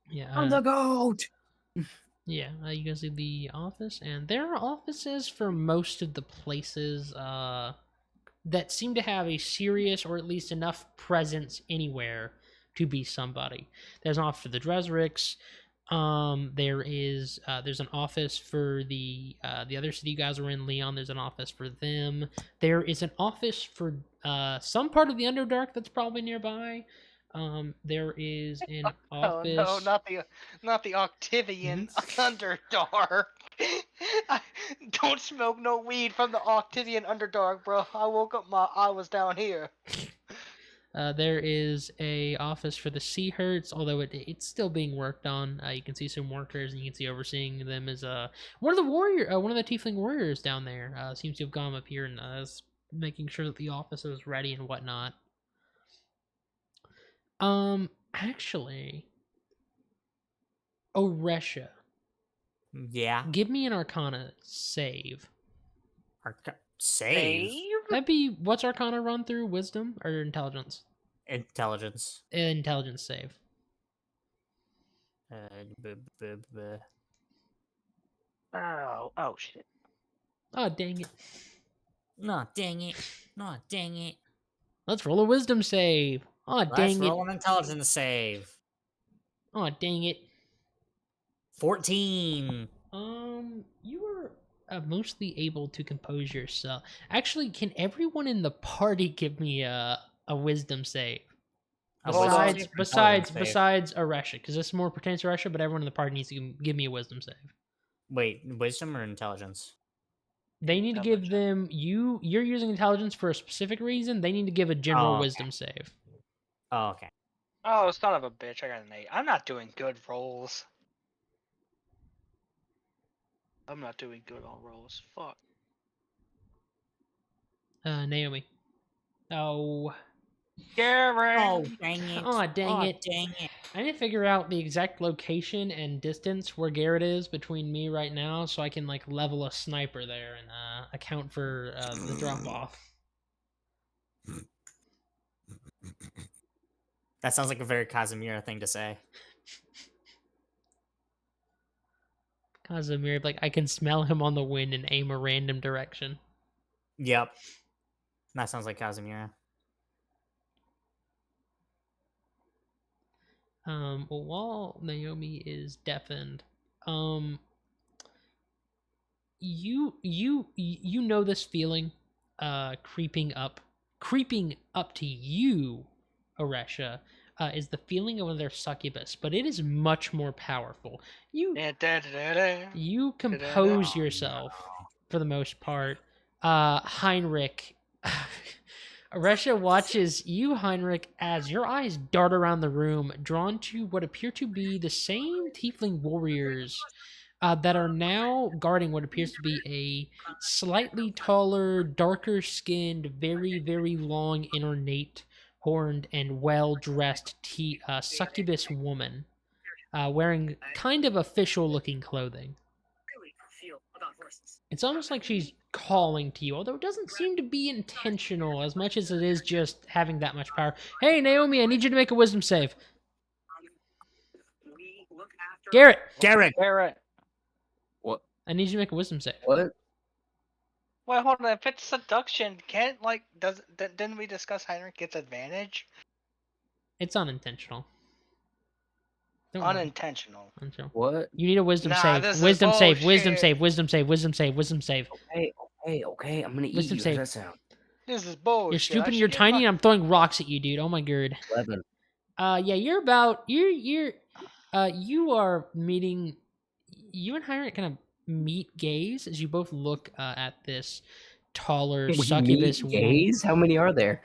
Yeah, I'm the GOAT! yeah, you guys see the office, and there are offices for most of the places that seem to have a serious or at least enough presence anywhere to be somebody. There's an office for the Dresrics. There's an office for the other city you guys are in, Leon. There's an office for them. There is an office for some part of the Underdark that's probably nearby. There is an office. Oh no, not the Octavian Underdark. Don't smoke no weed from the Octavian Underdark, bro. I woke up, I was down here. There is a office for the Sea Hurts, although it's still being worked on. You can see some workers, and you can see overseeing them is one of the Tiefling warriors down there. Seems to have gone up here and is making sure that the office is ready and whatnot. Actually, Oresha, Yeah. give me an Arcana save. Save? That'd be, what's Arcana run through? Wisdom or Intelligence? Intelligence. Intelligence save. Oh shit. Oh, dang it. No, dang it. No, dang it. Let's roll a wisdom save. Oh, Let's dang it. roll an intelligence save. Oh, dang it. 14. You were mostly able to compose yourself. Actually, can everyone in the party give me a wisdom save? A wisdom Besides, save or besides, intelligence save? besides Aresha, because this more pertains to Aresha, but everyone in the party needs to give me a wisdom save. Wait, wisdom or intelligence? They need to give them you're using intelligence for a specific reason. They need to give a general okay. wisdom save. Oh, okay. Oh, son of a bitch! I got an 8. I'm not doing good rolls. I'm not doing good on rolls. Fuck. Naomi. Oh. Garen. Oh, dang it. Oh, dang it. Dang it. I need to figure out the exact location and distance where Garrett is between me right now, so I can like level a sniper there and account for the drop off. That sounds like a very Casimir thing to say. Casimir, like I can smell him on the wind and aim a random direction. Yep. That sounds like Casimir. Well, while Naomi is deafened, you know this feeling, creeping up to you, Aresha, is the feeling of another succubus, but it is much more powerful. You compose yourself for the most part. Heinrich. Aresha watches you, Heinrich, as your eyes dart around the room, drawn to what appear to be the same tiefling warriors that are now guarding what appears to be a slightly taller, darker-skinned, very, very long, and ornate, horned, and well-dressed succubus woman, wearing kind of official-looking clothing. It's almost like she's calling to you, although it doesn't seem to be intentional as much as it is just having that much power. Hey, Naomi, I need you to make a wisdom save. Garrett! What? I need you to make a wisdom save. What? Wait, hold on. If it's seduction, didn't we discuss Heinrich gets advantage? It's unintentional. Don't worry. Unintentional. What? You need a wisdom Nah, save. this is Wisdom save. Wisdom bullshit. save. Wisdom save. Wisdom save. Wisdom save. Okay. I'm gonna eat Wisdom you. save. How's that sound? This is bullshit. You're I stupid, should you're get tiny, my- and I'm throwing rocks at you, dude. Oh my god. 11. Yeah, you are meeting, you and Heinrich kind of meet gaze as you both look at this taller succubus woman. Gays? How many are there?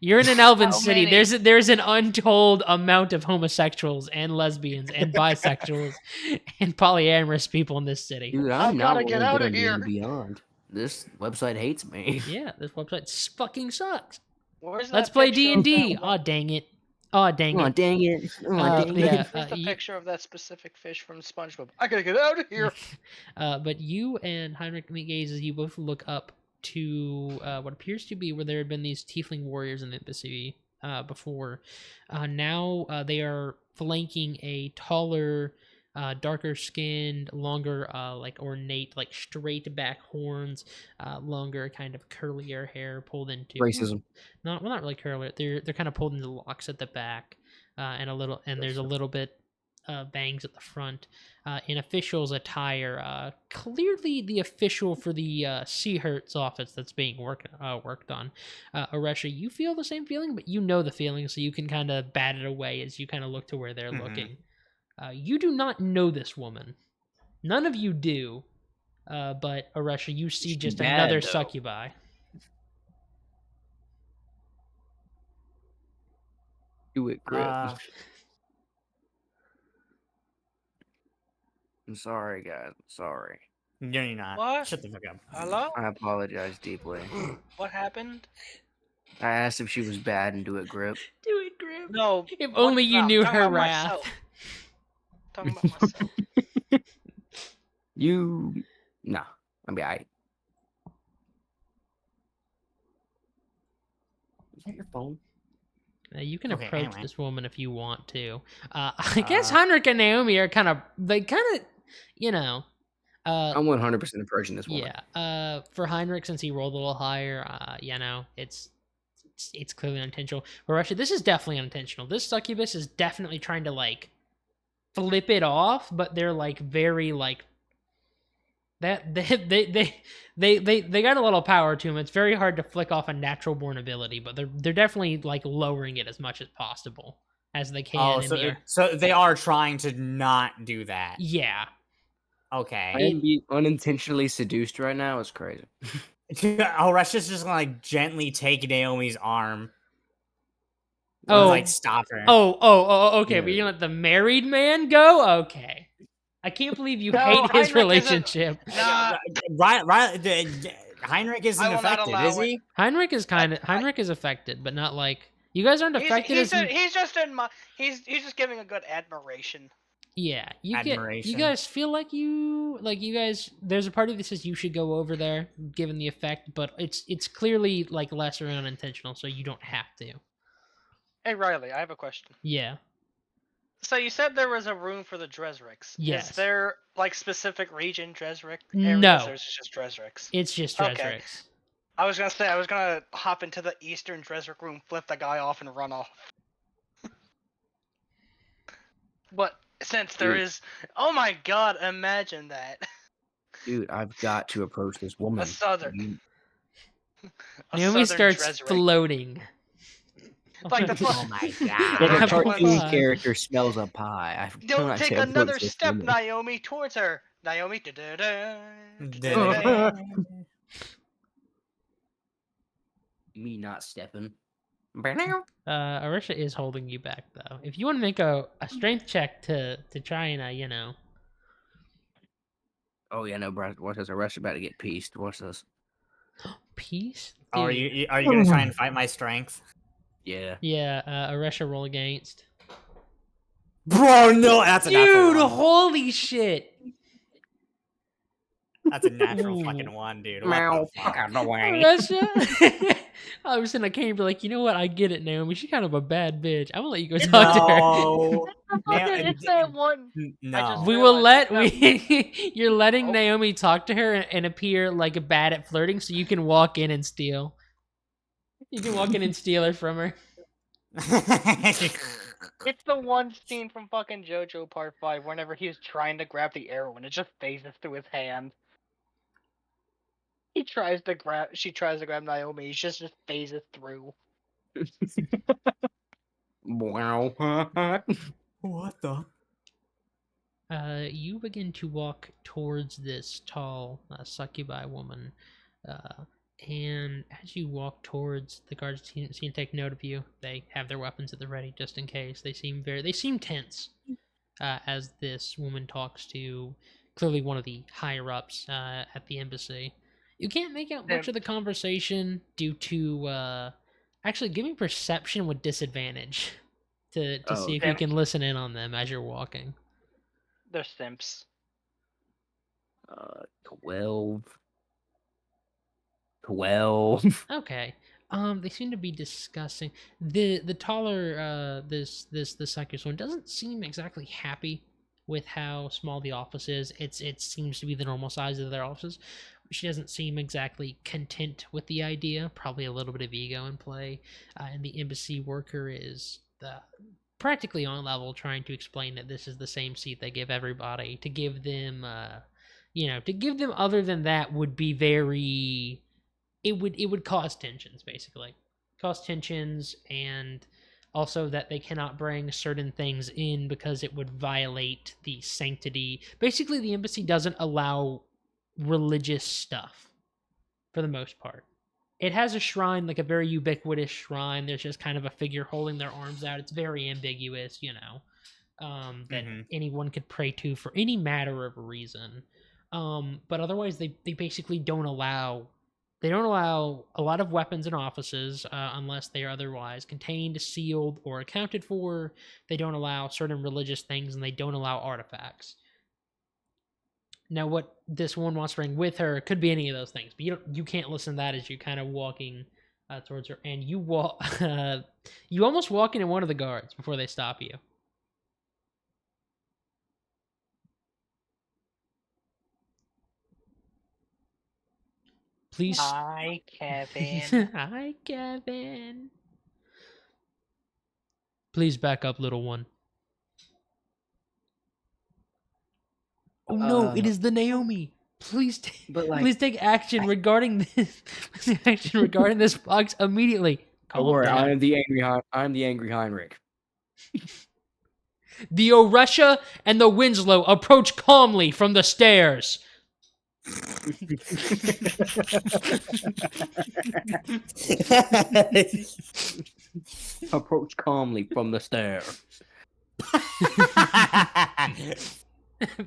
You're in an elven How city. many? There's an untold amount of homosexuals and lesbians and bisexuals and polyamorous people in this city. Dude, I I'm not gotta get willing to out go of to here. Beyond. This website hates me. Yeah, this website fucking sucks. Where's Let's that play picture of D&D. that Oh, dang it. Oh, dang Come on, it. dang it. Come on, dang yeah, it. Where's the you- picture of that specific fish from SpongeBob? I gotta get out of here. But you and Heinrich meet gaze as you both look up to what appears to be where there had been these tiefling warriors in the city before. Now they are flanking a taller, darker skinned, longer, like ornate, like straight back horns, longer, kind of curlier hair pulled into Racism. not really curly. They're kind of pulled into locks at the back, and there's a little bit bangs at the front. In official's attire, clearly the official for the Seahurt's office that's being worked on. Aresha, you feel the same feeling, but you know the feeling, so you can kind of bat it away as you kind of look to where they're looking. You do not know this woman. None of you do. But Aresha, you see She's just bad, another though. succubi. Do it, Grip. Uh, I'm sorry, guys. I'm sorry. No, you're not. What? Shut the fuck up. Hello? I apologize deeply. What happened? I asked if she was bad and do it, Grip. Do it, Grim. No. If what- only you no, I'm knew talking her about wrath. myself. Talking about myself. You. No. I mean, Is that your phone? You can Okay, approach anyway. this woman if you want to. I guess Heinrich and Naomi are you know. I'm 100% approaching this woman. Yeah. For Heinrich, since he rolled a little higher, you know, it's it's clearly unintentional. For Russia, this is definitely unintentional. This succubus is definitely trying to like flip it off, but they're like very like that they got a little power to them. It's very hard to flick off a natural born ability, but they're definitely like lowering it as much as possible as they can. Oh, so they are trying to not do that. Yeah. Okay. I am being unintentionally seduced right now. It's crazy. Oh, Russia's just gonna like gently take Naomi's arm. Oh. And, like stop her. Okay. Yeah. But you're gonna let the married man go? Okay. I can't believe you No, hate his Heinrich isn't- relationship. Nah, Heinrich isn't I will not affected, allow is it. he? Heinrich is Heinrich is affected, but not like you guys aren't affected he's as just in my he's just giving a good admiration. yeah. You Admiration. guys feel like you guys. There's a part of this says you should go over there, given the effect, but it's clearly like lesser and unintentional, so you don't have to. Hey Riley, I have a question. Yeah. So you said there was a room for the Dresrics. Yes. Is there like specific region Dresric areas, No. or is it just Dresrics? It's just Okay. Dresrics. I was gonna say I was gonna hop into the Eastern Dresric room, flip the guy off, and run off. But since there Dude. is, oh my god, imagine that. Dude, I've got to approach this woman. A southern. You- A Naomi southern starts Dresric. floating. Like the Oh my Like god. a Have cartoon fun. character smells a pie. I've Don't got take to approach another this step, woman. Naomi, towards her. Naomi, da-da-da, Da-da-da. da-da-da. Me not stepping. Arisha is holding you back though. If you want to make a strength check to try and Oh yeah, no, bro. Watch this. Rush about to get pieced. Watch this. peace. Oh, are Dude. you gonna try and fight my strength? Yeah. Yeah, Arisha roll against. Bro, no, that's a natural Dude, one. holy shit! That's a natural Ooh. fucking one, dude. Meow. What the fuck? Fuck out the way. Arisha. I was saying I came to like, you know what? I get it, Naomi. She's kind of a bad bitch. I'm gonna let you go talk to her. No. It's that one. No. just- We will let realized you're letting Oh. Naomi talk to her and appear like bad at flirting, so you can walk in and steal. You can walk in and steal her from her. It's the one scene from fucking JoJo Part 5 whenever he was trying to grab the arrow and it just phases through his hand. She tries to grab Naomi, he just phases through. Wow. What the? You begin to walk towards this tall succubi woman, and as you walk towards, the guards seem to take note of you. They have their weapons at the ready just in case. They seem tense as this woman talks to clearly one of the higher ups at the embassy. You can't make out much of the conversation due to actually give me perception with disadvantage to Oh, see if you damn. can listen in on them as you're walking. They're simps. 12. 12. Okay. They seem to be discussing the taller this succubus one doesn't seem exactly happy with how small the office is. It seems to be the normal size of their offices. She doesn't seem exactly content with the idea. Probably a little bit of ego in play. And the embassy worker is practically on level, trying to explain that this is the same seat they give everybody. To give them, to give them other than that would be very. It would cause tensions, basically. Cause tensions, and also that they cannot bring certain things in because it would violate the sanctity. Basically, the embassy doesn't allow religious stuff, for the most part. It has a shrine, like a very ubiquitous shrine. There's just kind of a figure holding their arms out. It's very ambiguous, that anyone could pray to for any matter of reason. But otherwise, they basically don't allow a lot of weapons in offices unless they are otherwise contained, sealed, or accounted for. They don't allow certain religious things, and they don't allow artifacts. Now, what this one wants to bring with her could be any of those things, but you can't listen to that as you're kind of walking towards her, and you walk. You almost walk into one of the guards before they stop you. Please. Hi, Kevin. Hi, Kevin. Please back up, little one. Oh no, it is the Naomi. Please, But like, please take action regarding this. Action regarding this box immediately. don't Calm worry, down. I'm the angry Heinrich. The Oresha and the Winslow approach calmly from the stairs. Approach calmly from the stair.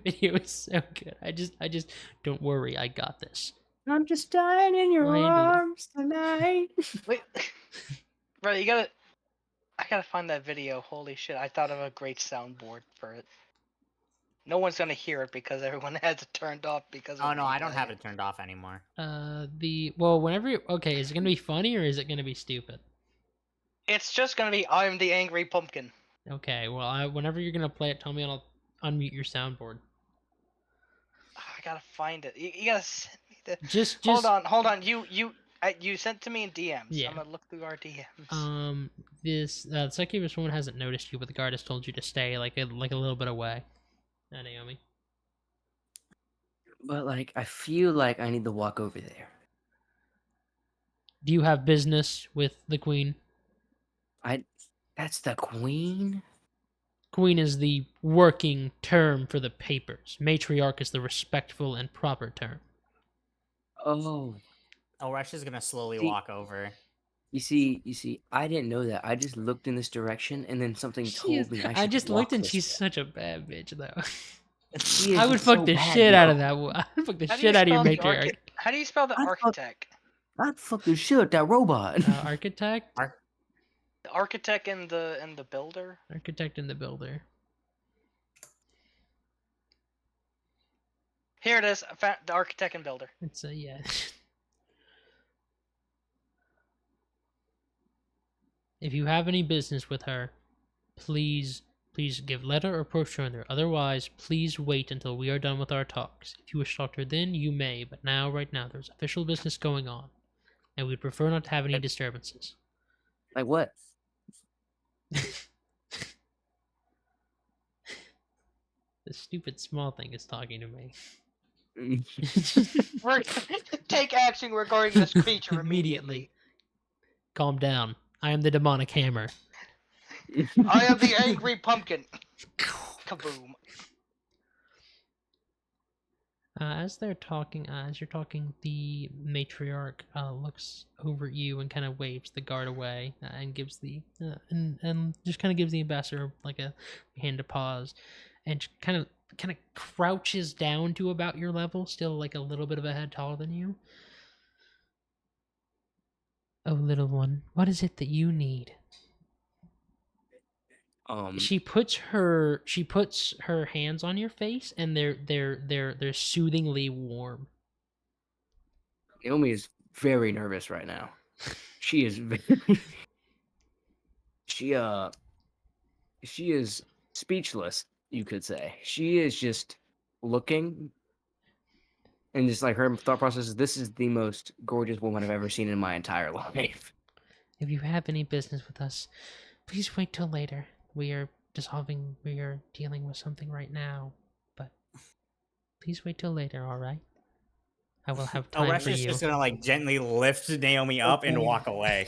Video is so good. I just don't worry. I got this. I'm just dying in your Randy. arms tonight. Wait, bro, I gotta find that video. Holy shit! I thought of a great soundboard for it. No one's gonna hear it because everyone has it turned off because. Oh of no, me I don't have dying. it turned off anymore. Whenever okay, is it gonna be funny or is it gonna be stupid? It's just gonna be I'm the angry pumpkin. Okay, well, whenever you're gonna play it, tell me and I'll unmute your soundboard. I gotta find it. You gotta send me the. Just Hold on. You sent to me in DMs. Yeah. I'm gonna look through our DMs. This succubus woman hasn't noticed you, but the guard has told you to stay like a little bit away. Naomi. But like, I feel like I need to walk over there. Do you have business with the queen? That's the queen? Queen is the working term for the papers. Matriarch is the respectful and proper term. Oh. Rush is gonna slowly See- walk over. You see, I didn't know that. I just looked in this direction and then something told me I should I just walk looked and this she's way. such a bad bitch, though. She is I would just fuck so the bad, shit out of yo. that. I would fuck the How do you shit out of your spell the matriarch. How do you spell the I fuck- architect? I'd fuck the shit out that robot. Architect? The architect and the builder. Architect and the builder. Here it is. I found the architect and builder. It's a yeah. If you have any business with her, please give letter or procurator. Otherwise, please wait until we are done with our talks. If you wish to talk to her then, you may, but right now, there's official business going on, and we'd prefer not to have any disturbances. Like what? This stupid small thing is talking to me. Take action regarding this creature immediately. Calm down. I am the demonic hammer. I am the angry pumpkin. Kaboom. As you're talking, the matriarch looks over at you and kind of waves the guard away and gives and just kind of gives the ambassador like a hand to pause, and kind of crouches down to about your level, still like a little bit of a head taller than you. Oh, little one, what is it that you need? She puts her hands on your face, and they're soothingly warm. Naomi is very nervous right now. She is she is speechless, you could say. She is just looking, and just like her thought process is, this is the most gorgeous woman I've ever seen in my entire life. If you have any business with us, please wait till later. We are dealing with something right now, but please wait till later, alright? I will have time Rush for is you. just gonna like gently lift Naomi up and walk away.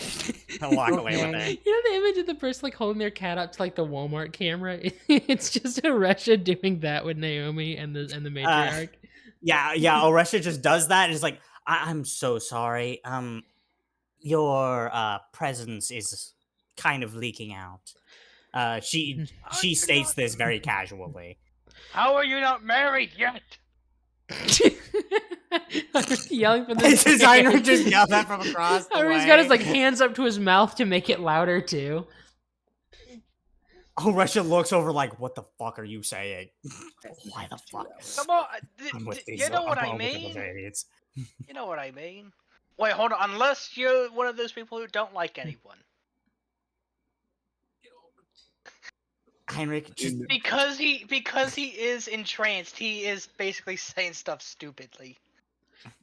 And walk away with her. You know the image of the person like holding their cat up to like the Walmart camera? It's just Oresha doing that with Naomi and the matriarch. Yeah, Oresha just does that and is like, I'm so sorry. Your presence is kind of leaking out. She states this very casually. How are you not married yet? Yelling from the His designer stairs. just yelled that from across the way. He's got his like hands up to his mouth to make it louder too. Oresha looks over like, what the fuck are you saying? Why the fuck? Come on, I'm with these, you know what I'm I with those mean? idiots. You know what I mean? Wait, hold on. Unless you're one of those people who don't like anyone. Heinrich, just Because he is entranced, he is basically saying stuff stupidly.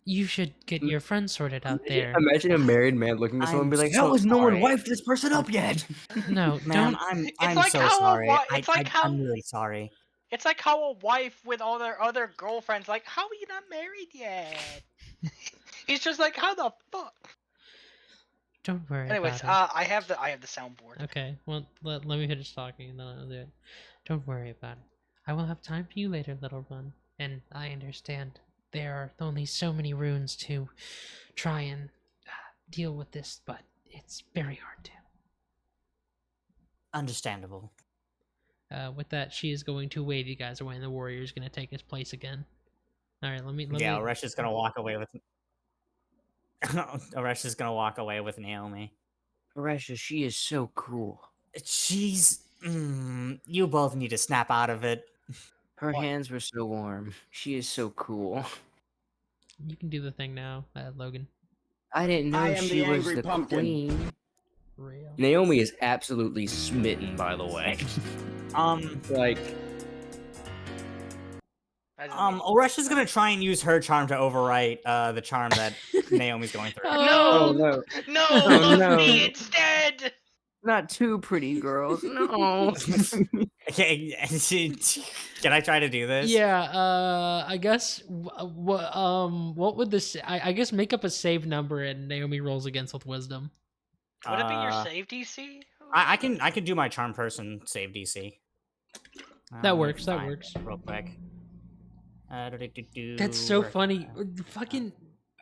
You should get your friend sorted out there. Imagine a married man looking at someone and be I'm like, "How so has no one sorry. wifed this person up yet?" No, Ma'am, don't. I'm like so how a sorry. wi- it's like how- I'm really sorry. It's like how a wife with all their other girlfriends, like, how are you not married yet? He's just like, how the fuck? Don't worry Anyways, about it. I have the soundboard. Okay, well, let me finish talking and then I'll do it. Don't worry about it. I will have time for you later, little one. And I understand there are only so many runes to try and deal with this, but it's very hard to. Understandable. With that, she is going to wave you guys away, and the warrior is going to take his place again. All right, let me. Yeah, Oresh is gonna walk away with. Oresh is gonna walk away with Naomi. Oresha, she is so cool. She's. You both need to snap out of it. Her What? hands were so warm. She is so cool. You can do the thing now, Logan. I didn't know I am she the was angry the pumpkin. queen. Real. Naomi is absolutely smitten, by the way. Like, Oresh is gonna try and use her charm to overwrite the charm that Naomi's going through. oh no, No, Oh, love no. me instead. not two pretty girls. No. Okay, can I try to do this? Yeah, I guess what would this? I guess make up a save number and Naomi rolls against with wisdom. Would it be your save DC? I can do my charm person save DC. That Let me works, that find works. it real quick. That's so Where- funny. Fucking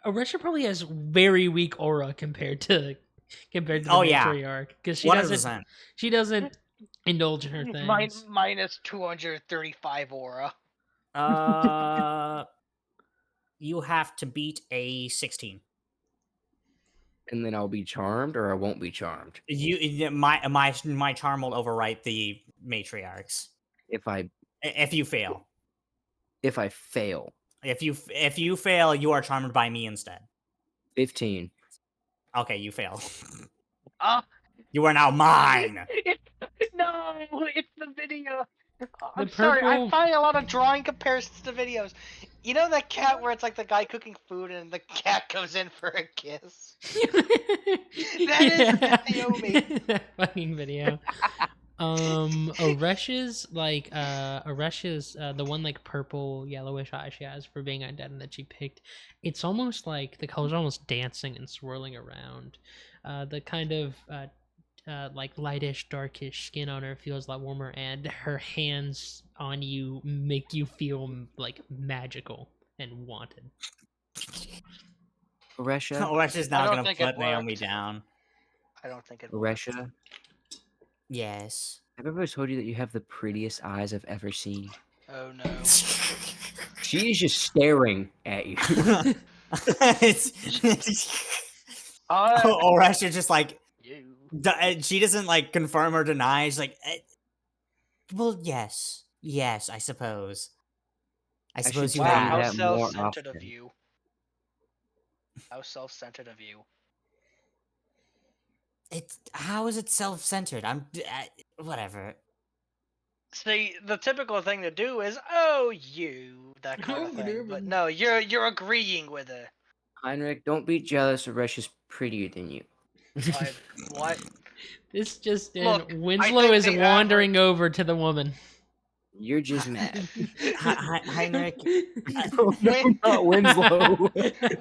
Oresha probably has very weak aura compared to the Oh, yeah. matriarch because she 100%. doesn't indulge in her things. Minus 235 aura. You have to beat a 16. And then I'll be charmed, or I won't be charmed. My charm will overwrite the matriarchs If I if you fail. fail. If you fail, you are charmed by me instead. 15. Okay, you fail. Ah. You are now mine. No, it's the video. I'm The sorry, purple- I'm finding a lot of drawing comparisons to videos. You know that cat where it's like the guy cooking food and the cat goes in for a kiss? That is Naomi. That fucking video. Oresh's the one like purple yellowish eye she has for being undead and that she picked. It's almost like the colors are almost dancing and swirling around. The kind of like lightish, darkish skin on her feels a lot warmer, and her hands on you make you feel like magical and wanted. Oresha, Oresh is I now don't gonna think it put Naomi worked. down. I don't think it. Oresha, Yes. have I ever told you that you have the prettiest eyes I've ever seen? Oh no. She is just staring at you. Oresh is just like You. she doesn't like confirm or deny. She's like, well, yes, I suppose. I should suppose you tell Wow, you how that more self-centered of often. you. How self-centered of you. It's how is it self-centered? Whatever. See, the typical thing to do is, oh, you, that kind of thing. But no, you're agreeing with it. Heinrich, don't be jealous. Oresha's prettier than you. What? This just in, Look, I Winslow think is the wandering over to the woman. You're just mad. Heinrich, Not Winslow.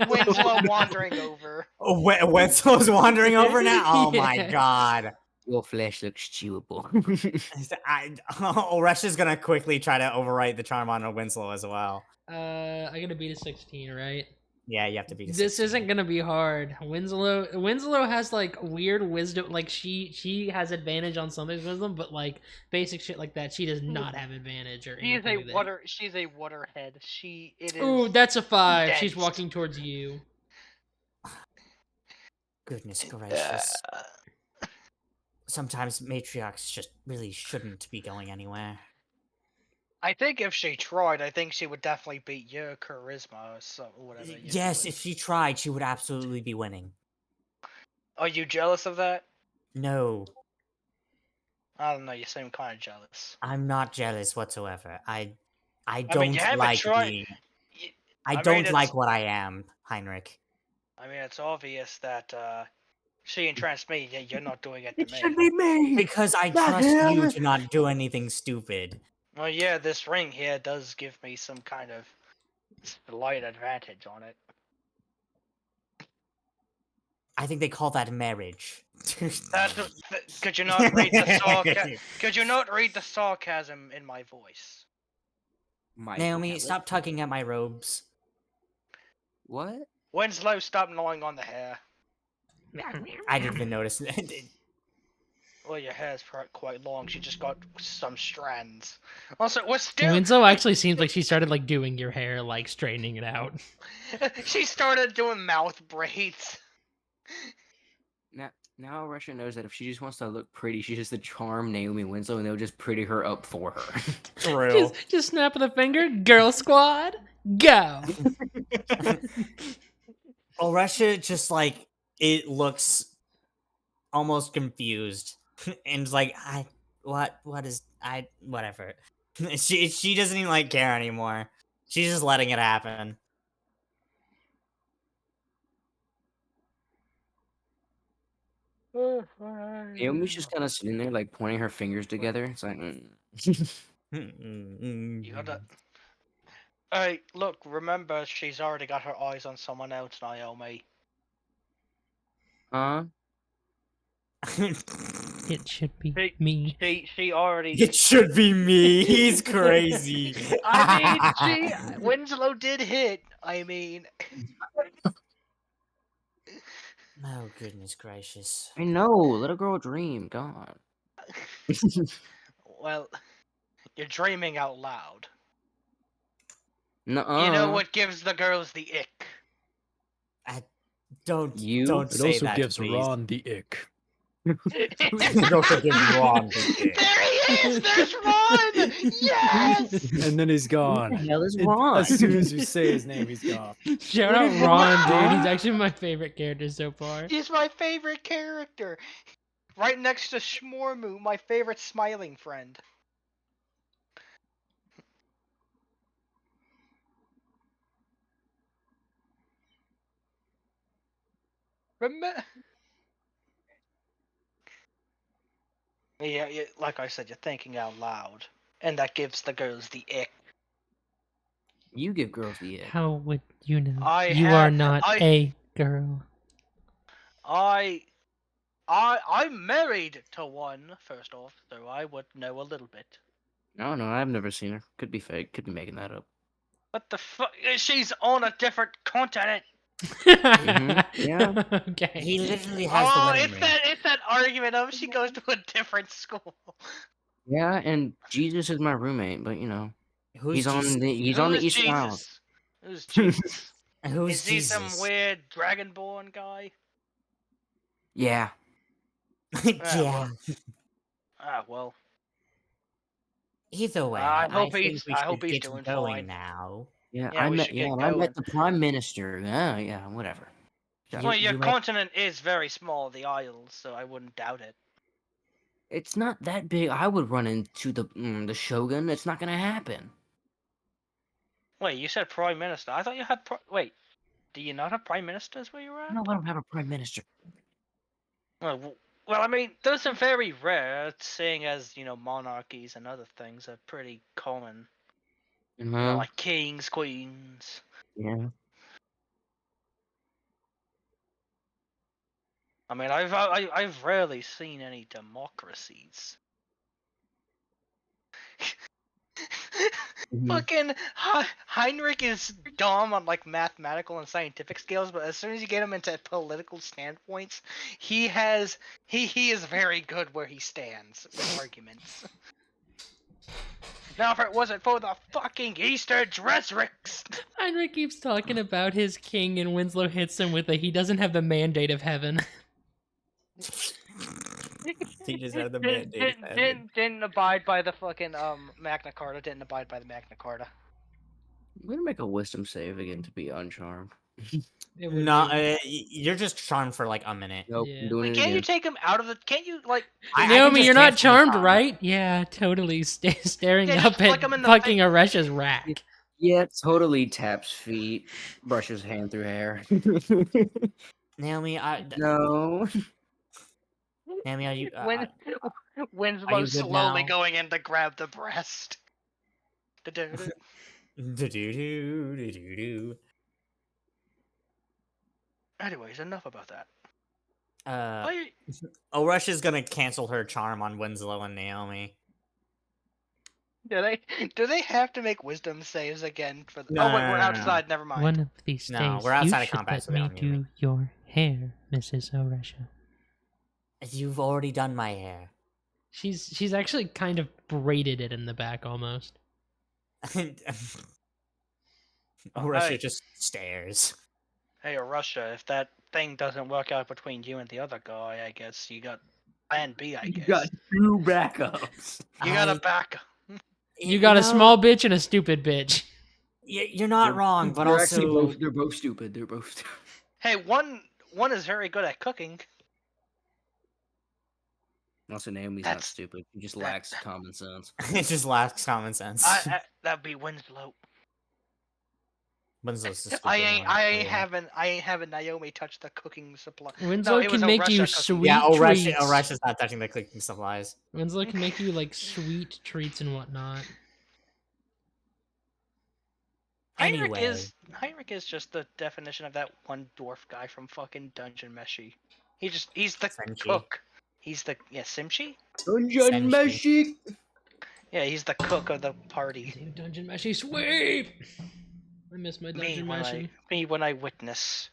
Winslow wandering over. Wenzel's wandering over now. Oh my Yeah. god! Your flesh looks chewable. Oresh is gonna quickly try to overwrite the charm on Winslow as well. I gotta beat a 16, right? Yeah, you have to be. This isn't gonna be hard. Winslow has like weird wisdom. Like she has advantage on something's wisdom, but like basic shit like that, she does not have advantage or She's anything. a like that. water. She's a waterhead. It is. Ooh, that's a 5. She's condensed. walking towards you. Goodness gracious! Sometimes matriarchs just really shouldn't be going anywhere. I think if she tried, I think she would definitely beat your charisma or whatever. Yes, if she tried, she would absolutely be winning. Are you jealous of that? No, I don't know. You seem kind of jealous. I'm not jealous whatsoever. I I don't mean, you haven't like tried- being. I mean, don't it's- like what I am, Heinrich. I mean, it's obvious that she entranced me. Yeah, you're not doing it to It me. should be me. Because I Not trust you him. to not do anything stupid. Well, yeah, this ring here does give me some kind of slight advantage on it. I think they call that marriage. Could you not read the Could you not read the sarcasm in my voice? Naomi, stop tugging at my robes. What? Winslow, stop gnawing on the hair. I didn't even notice. Well, your hair's quite long. She just got some strands. Also, we're still. Winslow actually seems like she started like doing your hair, like straightening it out. She started doing mouth braids. Now Russia knows that if she just wants to look pretty, she just to charm Naomi Winslow, and they'll just pretty her up for her. True. Just snap of the finger, girl squad, go. Well, Russia just like it looks almost confused and it's like whatever. She doesn't even like care anymore. She's just letting it happen. Naomi's just kind of sitting there, like pointing her fingers together. It's like, You gotta. Hey, look, remember, she's already got her eyes on someone else, Naomi. huh? It should be Hey, me. She already. It should be me. He's crazy. I mean, Winslow did hit. I mean. Oh goodness gracious. I know. Let a girl dream. God. Well, you're dreaming out loud. Nuh-uh. You know what gives the girls the ick? Don't It say also that, gives please. Ron the ick. It also gives Ron the ick. There he is! There's Ron! Yes! And then he's What gone. the hell is It- wrong? As soon as you say his name, he's gone. Shout What out is Ron, wrong? dude. He's actually my favorite character so far. He's my favorite character. Right next to Shmormu, my favorite smiling friend. Yeah, like I said, you're thinking out loud. And that gives the girls the ick. You give girls the ick. How would you know? I You have- are not I- a girl. I'm married to one, first off, so I would know a little bit. No, I've never seen her. Could be fake. Could be making that up. What the fuck? She's on a different continent. Yeah. Okay. He literally has the Oh, wedding ring. it's that argument of she goes to a different school. Yeah, and Jesus is my roommate, but you know, Who's he's on Jesus? the on the Who's Eastern Isles. Jesus? Who's Jesus? Who's Is he Jesus? some weird dragonborn guy? Yeah. Yeah. Ah, well. Either way, I hope think he's- we I should hope he's get doing going fine. now. Yeah, Yeah, I we met should get I met going. the Prime Minister. Yeah, whatever. You- Well, your you might- continent is very small, the Isles, so I wouldn't doubt it. It's not that big. I would run into the Shogun. It's not gonna happen. Wait, you said Prime Minister. I thought you had. Wait, do you not have Prime Ministers where you're at? No, I don't have a Prime Minister. Well, I mean, those are very rare, seeing as, monarchies and other things are pretty common. Like kings, queens. Yeah. I mean, I've rarely seen any democracies. Mhm. Fucking Heinrich is dumb on like mathematical and scientific scales, but as soon as you get him into political standpoints, he is very good where he stands with arguments. Now, if it wasn't for the fucking Easter Dresricks. Heinrich keeps talking about his king, and Winslow hits him with a he doesn't have the mandate of heaven. He just had the mandate. of heaven. Didn't abide by the fucking Magna Carta. Didn't abide by the Magna Carta. I'm gonna make a wisdom save again to be uncharmed. It would No, be- you're just charmed for like a minute. Nope, Yeah. I'm doing Wait, it can't you again. take him out of the? Can't you like? I can Naomi, just you're not cancel the charmed, charm. right? Yeah, totally. Staring Yeah, up just flick at him in the fucking Aresha's rack. Yeah, totally taps feet, brushes hand through hair. Naomi, No. Naomi, are you When are Winslow you good slowly now? going in to grab the breast. Da-da-da. Do-do-do-do-do-do. Anyways, enough about that. Uh, I, Orush is gonna cancel her charm on Winslow and Naomi. do they have to make wisdom saves again for the? No, Oh wait, no, we're no, no, no. outside. Never mind. One of these No, days, we're you outside of should combat, so let we me don't need do your hair, Mrs. Oresha. You've already done my hair. She's actually kind of braided it in the back almost. Orush Hey. just stares. Hey, Russia, if that thing doesn't work out between you and the other guy, I guess you got plan B. I You guess got 2 backups. you got a backup. You got a know, small bitch and a stupid bitch. You're not wrong, but They're actually also they're both stupid. They're both stupid. Hey, one is very good at cooking. Also, Naomi's not That's- stupid. She just that- lacks common sense. it just lacks common sense. That'd be Winslow. Winslow's the stupid I ain't one. having Naomi touch the cooking supply. Winslow it was can a make Russia you cooking. sweet Yeah, treats. Orush is not touching the cooking supplies. Winslow can make you like sweet treats and whatnot. Anyway, Heinrich is just the definition of that one dwarf guy from fucking Dungeon Meshi. He's the Senshi. cook. He's the Simshi? Dungeon Senshi. Meshi. Yeah, he's the cook of the party. Dude, Dungeon Meshi sweep! I miss my Dungeon Meshi. Me when I witness.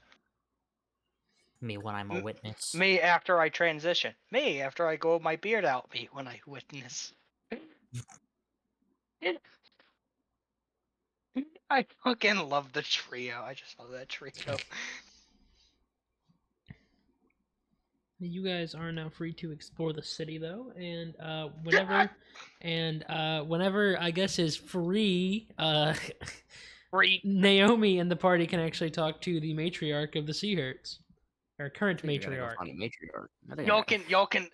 Me when I'm a witness. Me after I transition. Me after I grow my beard out. Me when I witness. I fucking love the trio. I just love that trio. You guys are now free to explore the city, though, and whenever I guess is free, Free. Naomi and the party can actually talk to the matriarch of the Seaherts, or current I think I gotta go matriarch. find a matriarch. I think Y'all can.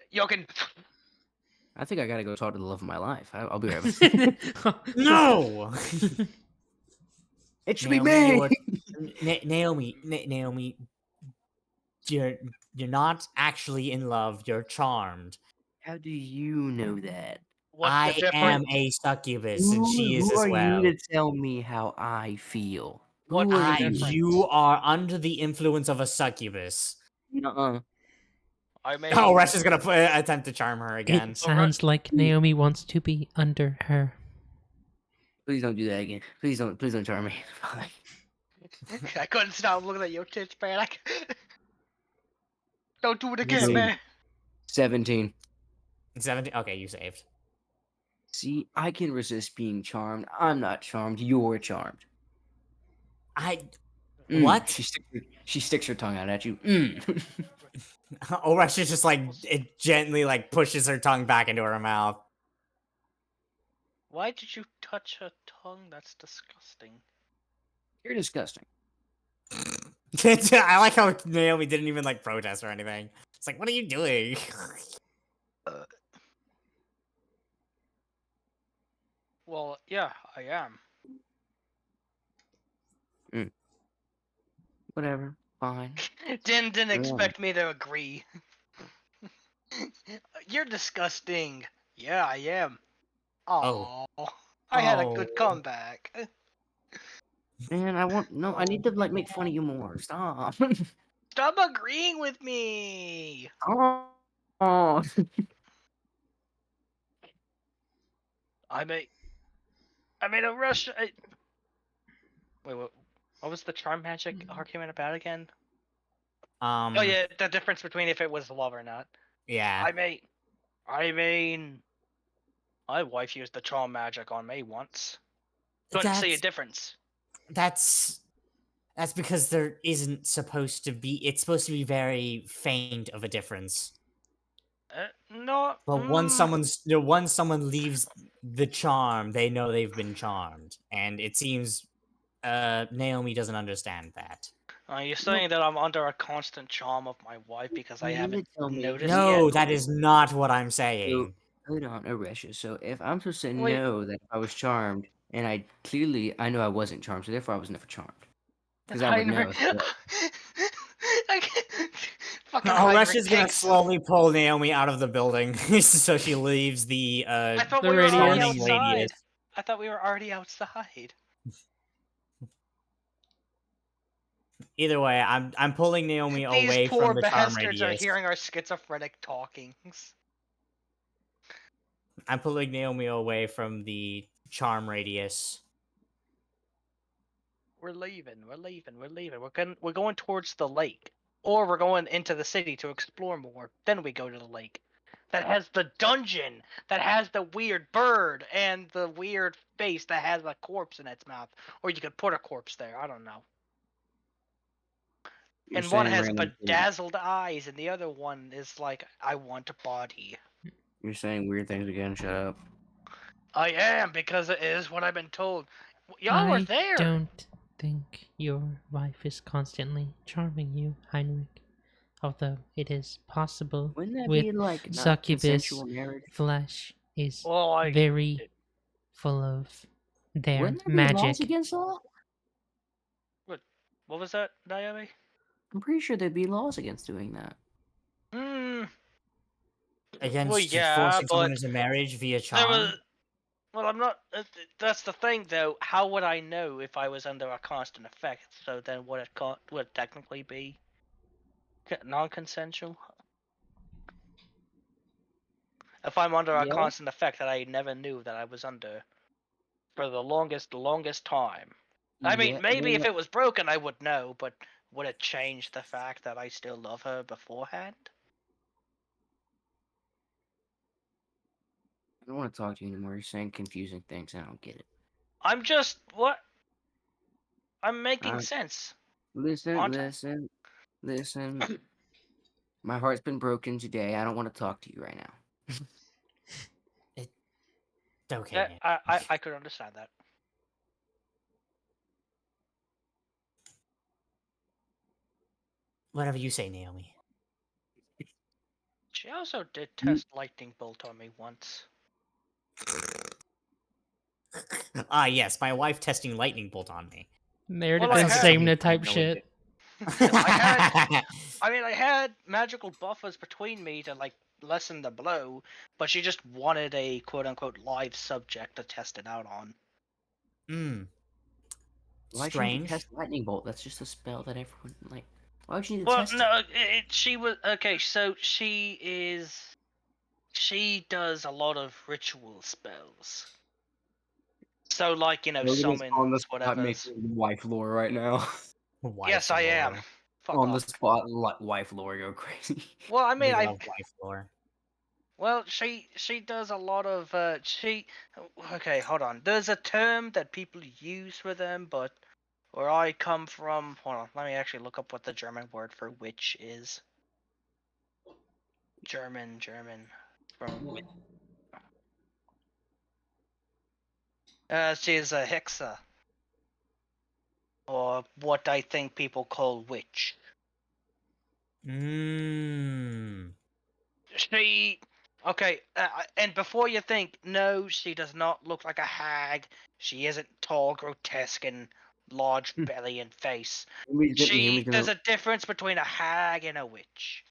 I think I gotta go talk to the love of my life. I'll be right back. No! It should be Naomi, me. Naomi, you're not actually in love. You're charmed. How do you know that? What's I the difference? am a succubus, and she is Who as are well. you to tell me how I feel? What's Who the are difference? You are under the influence of a succubus. Nuh-uh. I mean, Oh, Resh is gonna attempt to charm her again. It sounds like Naomi wants to be under her. Please don't do that again. Please don't charm me. I couldn't stop looking at your tits, man. Don't do it again, See. man. 17. 17. Okay, you saved. See, I can resist being charmed. I'm not charmed. You're charmed. What? She sticks her tongue out at you. Mm. Oresh is just like it gently like pushes her tongue back into her mouth. Why did you touch her tongue? That's disgusting. You're disgusting. I like how Naomi didn't even like protest or anything. It's like, what are you doing? Well, yeah, I am. Whatever. Fine. Didn't Yeah. expect me to agree. You're disgusting. Yeah, I am. Oh, I had a good Oh. comeback. Man, I need to like make fun of you more. Stop. Stop agreeing with me. Oh. I made a rush. Wait, what was the charm magic argument about again? Oh yeah, the difference between if it was love or not. Yeah. I mean, my wife used the charm magic on me once. Couldn't see a difference. That's because there isn't supposed to be. It's supposed to be very faint of a difference. No. But once someone leaves the charm, they know they've been charmed, and it seems Naomi doesn't understand that. Are you saying that I'm under a constant charm of my wife because I You haven't didn't tell me. noticed No, yet? that is not what I'm saying. Hold on, Oresha. So if I'm supposed to Wait. know that if I was charmed and I know I wasn't charmed, so therefore I was never charmed. Because I would know. I can't- Fucking Oh, Rush Heinrich is gonna takes- slowly pull Naomi out of the building, so she leaves the I thought The we were already radius. charming outside. radius. I thought we were already outside. Either way, I'm pulling Naomi away These poor from the charm bastards are radius. hearing our schizophrenic talkings. I'm pulling Naomi away from the charm radius. We're leaving. We're going towards the lake, or we're going into the city to explore more. Then we go to the lake. That has the dungeon. That has the weird bird and the weird face that has a corpse in its mouth. Or you could put a corpse there. I don't know. And one has bedazzled eyes, and the other one is like, I want a body. You're saying weird things again. Shut up. I am, because it is what I've been told. Y'all were there. I don't think your wife is constantly charming you, Heinrich. Although it is possible Wouldn't that with be like not succubus consensual marriage? flesh is Well, I very full of their Wouldn't there be laws magic. against that? What was that, Naomi? I'm pretty sure there'd be laws against doing that. Hmm. Against Well, yeah, forcing someone but into marriage via There charm. was. Well, I'm not. That's the thing, though. How would I know if I was under a constant effect? So then, would it technically be non-consensual? If I'm under a Yeah. constant effect that I never knew that I was under for the longest time. I mean, Yeah, maybe if well, it was broken, I would know, but would it change the fact that I still love her beforehand? I don't want to talk to you anymore. You're saying confusing things, and I don't get it. I'm just what? I'm making Uh, sense. Listen, Aren't I? listen. My heart's been broken today. I don't want to talk to you right now. Okay. Yeah, man. I could understand that. Whatever you say, Naomi. She also did test lightning bolt on me once. Ah, yes, my wife testing lightning bolt on me. Meredith Well, I and had- Samna type shit. I had magical buffers between me to like lessen the blow, but she just wanted a quote unquote live subject to test it out on. Hmm. Why should you Strange. test lightning bolt? That's just a spell that everyone like. Why would you need to Well, test no, it? she was okay. So she does a lot of ritual spells. So like summons whatever. Wife lore right now. Wife Yes, I am. lore. Fuck On the off. spot, wife lore go crazy. Well, I We mean, love wife lore. Well, she does a lot of okay, hold on. There's a term that people use for them, but where I come from, hold on, let me actually look up what the German word for witch is. German from she is a hexa. Or what I think people call witch. Mmm. She okay, and before you think, no, she does not look like a hag. She isn't tall, grotesque, and large belly and face. There's a difference between a hag and a witch.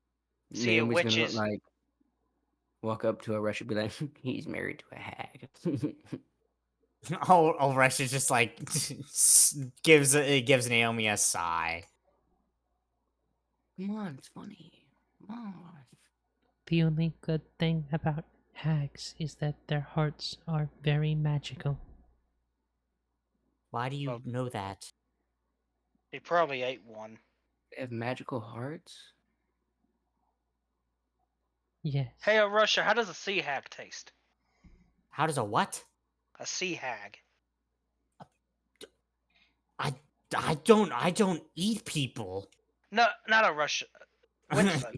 See, a witch gonna is like walk up to a Rush and be like, "He's married to a hag." Oh, Resh is just like gives Naomi a sigh. Come on, it's funny. Come on. The only good thing about hags is that their hearts are very magical. Why do you Oh. know that? He probably ate one. They have magical hearts. Yes. Hey, Russia, how does a sea hag taste? How does a what? A sea hag. I don't eat people. No, not a Russia. Winslow.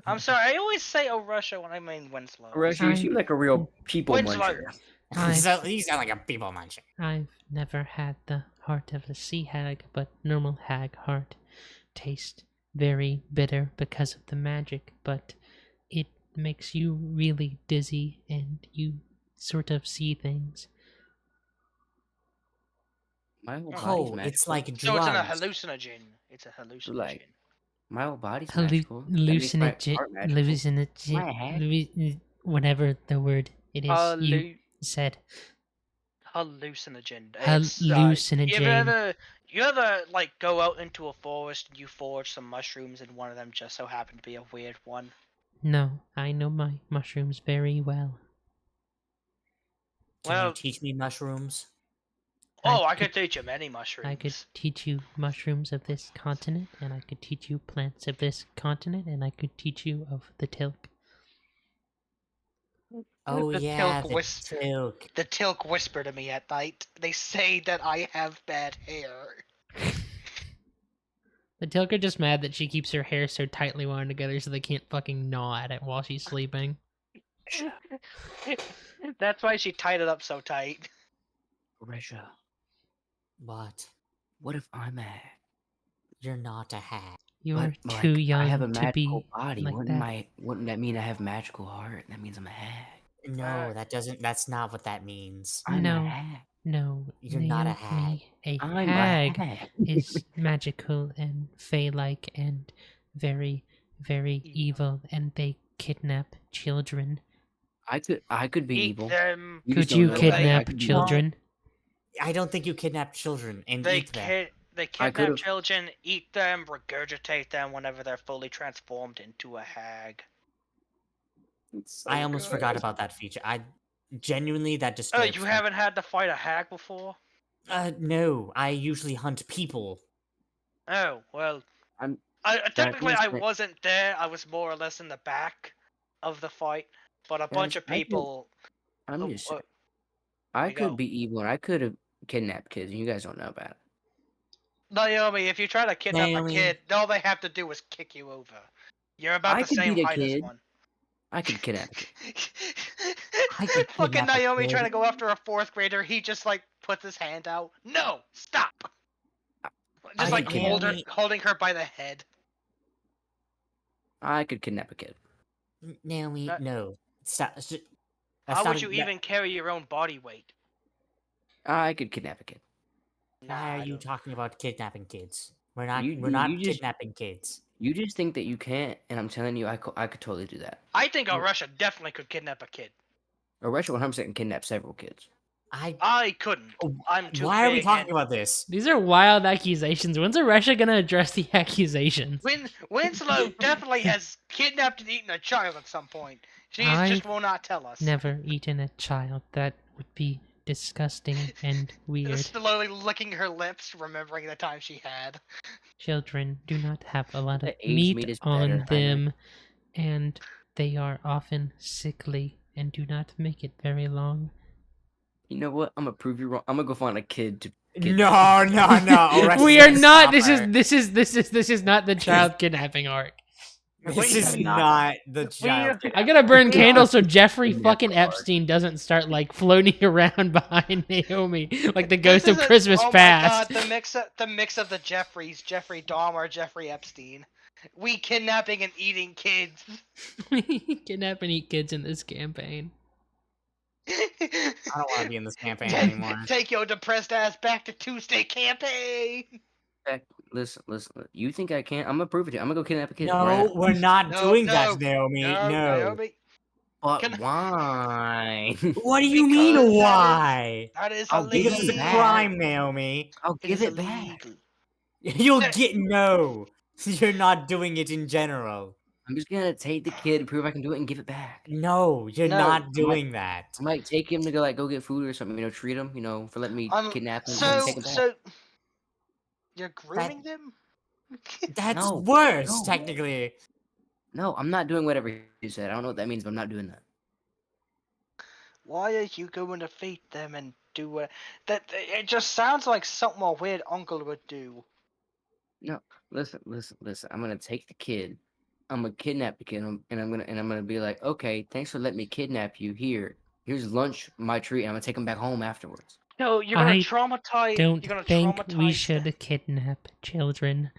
I'm sorry, I always say "Oh Russia" when I mean Winslow. Rush, you seem like a real people Winslow. muncher. So you sound like a people muncher. I've never had the heart of a sea hag, but normal hag heart tastes very bitter because of the magic, but it makes you really dizzy and you sort of see things. My whole body's Oh, magical. it's like So it's a drugs. hallucinogen. It's a hallucinogen. My whole body's Hallu- magical. That makes my hallucinogen, heart magical. Am I a hack? whatever the word it is you Hallu- said. hallucinogen. Hallucinogen. You ever like go out into a forest and you forage some mushrooms and one of them just so happened to be a weird one? No, I know my mushrooms very well. Can Well- you teach me mushrooms? Oh, I could- could teach you many mushrooms. I could teach you mushrooms of this continent, and I could teach you plants of this continent, and I could teach you of the tilk. Oh The yeah, Tilk the whis- Tilk. The Tilk whisper to me at night. They say that I have bad hair. The tilk are just mad that she keeps her hair so tightly wound together so they can't fucking gnaw at it while she's sleeping. That's why she tied it up so tight. Resha, What? what if I'm a hack? You're not a hack. You But, are too like, young I have a to be magical body. like Wouldn't that mean I have magical heart? That means I'm a hack. No, that doesn't. That's not what that means. I'm No. a hack. No, You're not a Naomi, a I'm hag a hack. is magical and fey-like and very, very evil, and they kidnap children. I could be Eat evil. them. You just Could don't you know that. I kidnap could be children? I don't think you kidnap children and They eat them. they I kidnap could've- children, eat them, regurgitate them whenever they're fully transformed into a hag. I almost forgot about that feature. I genuinely that Oh, disturbs you me. haven't had to fight a hag before? No. I usually hunt people. Oh, well. I'm- Technically, I means that- wasn't there. I was more or less in the back of the fight. But a bunch of I could- people. I'm Oh, just what- saying. I you go. could be evil and I could have kidnapped kids and you guys don't know about it. Naomi, if you try to kidnap Naomi. a kid, all they have to do is kick you over. You're about I the could same beat a height as kid. one. I could kidnap a kid. I could Fucking kidnap a Naomi kid. trying to go after a fourth grader, he just like puts his hand out. No, stop. Just I like could kidnap- holding her by the head. I could kidnap a kid. Naomi, That- no. Stop. That's How not would a- you that- even carry your own body weight? I could kidnap a kid. Nah, Why I are you don't- talking about kidnapping kids? We're not. You- we're not you just- kidnapping kids. You just think that you can't, and I'm telling you, I could totally do that. I think Russia definitely could kidnap a kid. Or Russia 100% can kidnap several kids. I couldn't. I'm too Why are we big talking and- about this? These are wild accusations. When's Aresha gonna address the accusations? Winslow definitely has kidnapped and eaten a child at some point. She just will not tell us. Never eaten a child. That would be disgusting and weird. Slowly licking her lips, remembering the time she had. Children do not have a lot of The aged meat meat is on better, I know. them, and they are often sickly and do not make it very long. You know what? I'm gonna prove you wrong. I'm gonna go find a kid to. No, no, no. Alexis, We are not. stop This her. is not the child kidnapping arc. This is not- not the child. I gotta burn Yeah. candles so Jeffrey Yeah, fucking hard. Epstein doesn't start like floating around behind Naomi like the ghost This of is a- Christmas oh Past. My God, the mix of the Jeffreys, Jeffrey Dahmer, Jeffrey Epstein. We kidnapping and eating kids. Kidnap and eat kids in this campaign. I don't want to be in this campaign anymore. Take your depressed ass back to Tuesday campaign. Listen. You think I can't? I'm gonna prove it to you. I'm gonna go kidnap a kid. No, right now. we're not No, doing no, that, Naomi. No. Naomi, But Can- why? What do you mean, Because that is- why? that is I'll give Because it it's a back. crime, Naomi. I'll It give is it back. illegal. You'll Yeah. get no. You're not doing it in general. I'm just gonna take the kid, prove I can do it, and give it back. No, you're No. not doing that. I might take him to go get food or something. Treat him. For letting me kidnap him and So, take him back. so you're grooming them? That's No, worse, no. technically. No, I'm not doing whatever you said. I don't know what that means, but I'm not doing that. Why are you going to feed them and do that? It just sounds like something a weird uncle would do. Listen. I'm gonna take the kid. I'm gonna kidnap the kid, and I'm gonna be like, okay, thanks for letting me kidnap you. Here's lunch, my treat. And I'm gonna take him back home afterwards. No, you're gonna I traumatize. Don't you're gonna think traumatize. we should kidnap children.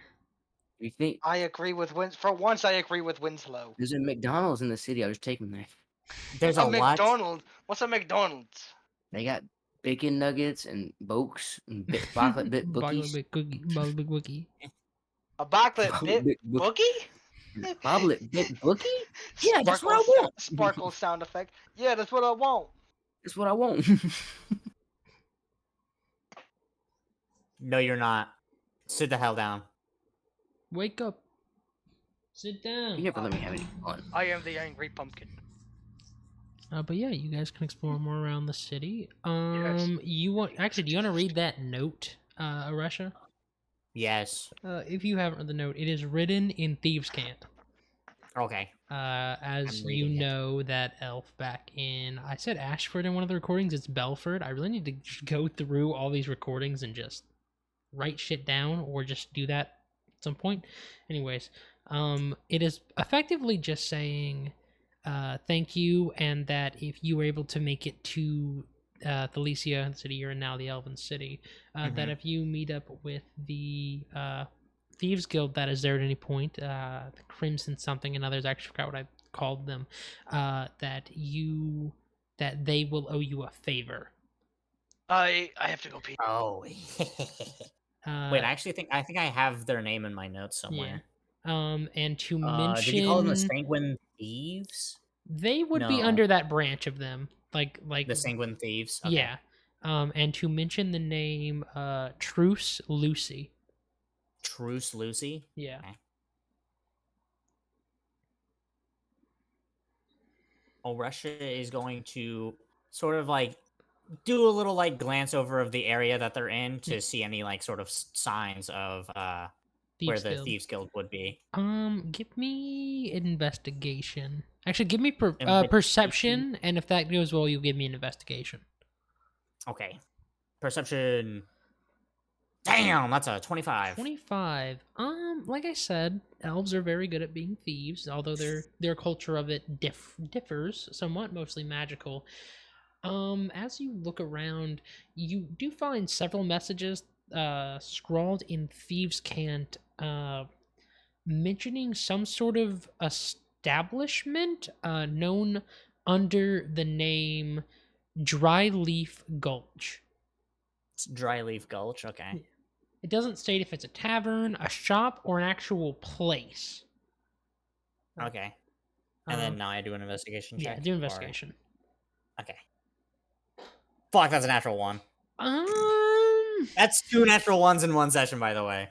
You think I agree with For once, I agree with Winslow. there's a McDonald's in the city? I'll just take him there. There's a what? McDonald's. What's a McDonald's? They got bacon nuggets and bokes and chocolate bit bookies. Chocolate cookie. A backlit Chocolate bit bit book- bookie? Chocolate bit bookie? Yeah, that's what I Sparkles, want. sparkle sound effect. Yeah, that's what I want. That's what I want. No, you're not. Sit the hell down. Wake up. Sit You down. never let me have any fun. I am the angry pumpkin. But yeah, you guys can explore more around the city. Yes. You want actually? Do you want to read that note, Aresha? Yes. If you haven't read the note, it is written in Thieves' Cant. Okay. As I'm you reading it. know, that elf back in, I said Ashford in one of the recordings. It's Belford. I really need to just go through all these recordings and just write shit down, or just do that at some point. Anyways, it is effectively just saying thank you, and that if you were able to make it to Thalicia, the city you're in now, the Elven City, that if you meet up with the Thieves Guild that is there at any point, the Crimson something and others, I actually forgot what I called them, that they will owe you a favor. I have to go pee. Oh. Wait, I think I have their name in my notes somewhere. And to mention, Did you call them the Sanguine Thieves? they would be No. under that branch of them, like The Sanguine Thieves. Okay. yeah. And to mention the name Truce Lucy. Truce Lucy. Yeah. Okay. Russia is going to sort of like do a little like glance over of the area that they're in to see any like sort of signs of where Thieves the Guild. Thieves Guild would be. Give me investigation. Actually, give me Investigation? perception, and if that goes well, you give me an investigation. Okay. Perception. Damn, that's a 25. 25. Like I said, elves are very good at being thieves, although their culture of it differs somewhat, mostly magical. As you look around, you do find several messages scrawled in Thieves' Cant, mentioning some sort of establishment known under the name Dryleaf Gulch. It's Dryleaf Gulch. Okay. It doesn't state if it's a tavern, a shop, or an actual place. Okay. And then now I do an investigation check. Yeah, do or- investigation. Okay. Fuck, that's a natural one. Um. That's 2 natural ones in one session, by the way.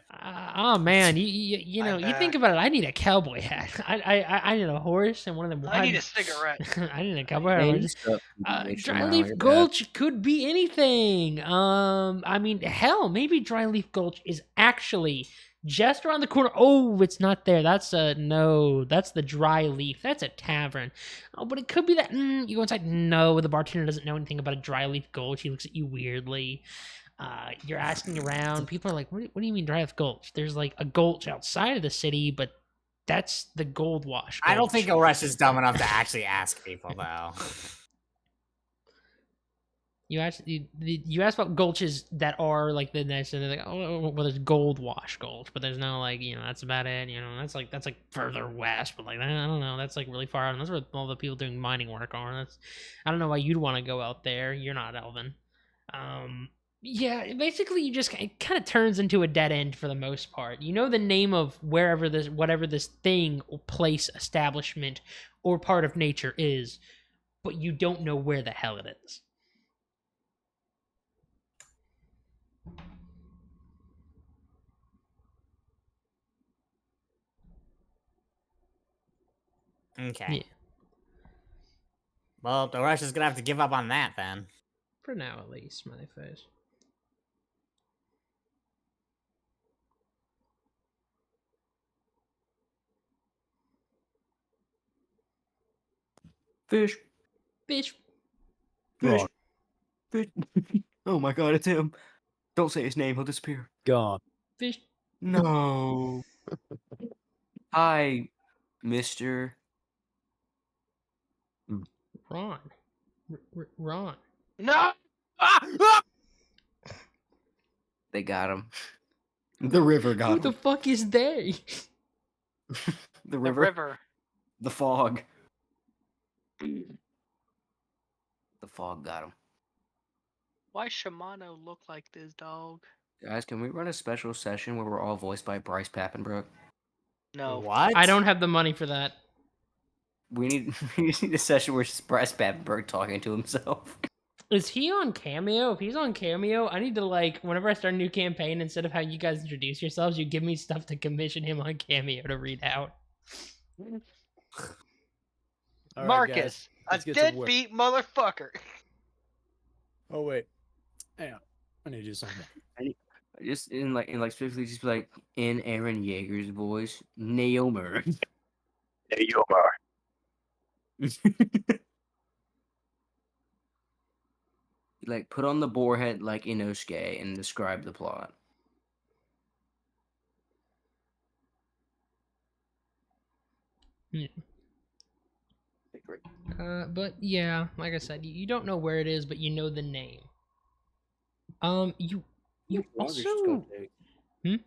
Oh man, you know, you think about it. I need a cowboy hat. I need a horse and one of them. I need a cigarette. I need a cowboy hat. Man, and you a horse. suck. Dryleaf Gulch could be anything. I mean, hell, maybe Dryleaf Gulch is actually just around the corner. Oh, it's not there. That's no. That's the Dryleaf. That's a tavern. Oh, but it could be that. You go inside. No, the bartender doesn't know anything about a Dryleaf Gulch. He looks at you weirdly. You're asking around. People are like, what do you mean Dryleaf Gulch? There's like a gulch outside of the city, but that's the Gold Wash Gulch. I don't think Oresh is dumb enough to actually ask people, though. You ask about gulches that are like the next, and they're like, oh, well, there's Gold Wash Gulch, but there's no like, that's about it. That's like further west, but like I don't know, that's like really far out, and that's where all the people doing mining work are. I don't know why you'd want to go out there. You're not Elven. Yeah, basically, it kind of turns into a dead end for the most part. You know the name of whatever this thing, or place, establishment, or part of nature is, but you don't know where the hell it is. Okay. Yeah. Well, Oresh is gonna have to give up on that then. For now, at least, smiley face. Fish. Fish. Fish. Fish. Oh my god, it's him. Don't say his name, he'll disappear. Gone. Fish. No. Hi, Mr. Ron. Ron. No! They got him. The river got Who him. the fuck is they? The The river. river. The fog. The fog got him. Why Shimano look like this, dog? Guys, can we run a special session where we're all voiced by Bryce Pappenbrook? No. What? I don't have the money for that. We need a session where it's Bryce Pappenbrook talking to himself. Is he on Cameo? If he's on Cameo, I need to, like, whenever I start a new campaign, instead of how you guys introduce yourselves, you give me stuff to commission him on Cameo to read out. All right, Marcus, guys, a let's get to work. deadbeat motherfucker. Oh wait, hang on. I need to do something. Just in specifically just be like in Aaron Yeager's voice, Naomer. Naomer. Like put on the boar head like Inosuke and describe the plot. Yeah. Great. But yeah, like I said, you don't know where it is, but you know the name. You also How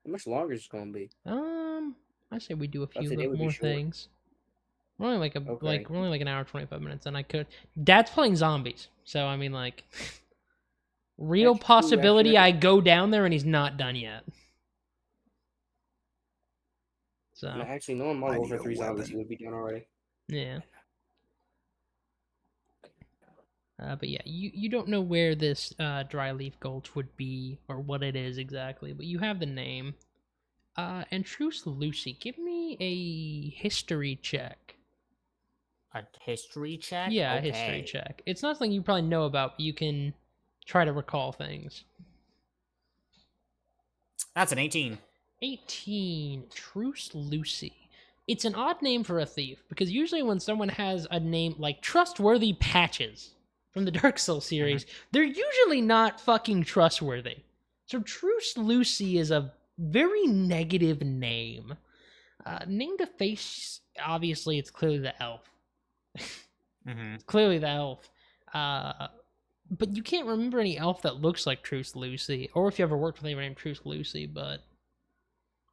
much longer is it gonna be? I say we do a I'd few say they would be more short. things. We're only Okay. we're only like an hour 25 minutes, and I could. Dad's playing zombies, so I mean, like, real That's true, possibility actually. I go down there and he's not done yet. So Actually, no, in I Modern need Warfare a 3 zombies, weapon. he would be done already. yeah. But yeah, you don't know where this dry leaf gulch would be or what it is exactly, but you have the name. And Truce Lucy, give me a history check. A history check? Yeah, a history Okay. check. It's not something you probably know about, but you can try to recall things. That's an 18. 18, Truce Lucy. It's an odd name for a thief, because usually when someone has a name like Trustworthy Patches from the Dark Souls series, they're usually not fucking trustworthy. So Truce Lucy is a very negative name. Name to face, obviously, it's clearly the elf. Mm-hmm. It's clearly the elf. But you can't remember any elf that looks like Truce Lucy, or if you ever worked with anyone named Truce Lucy, but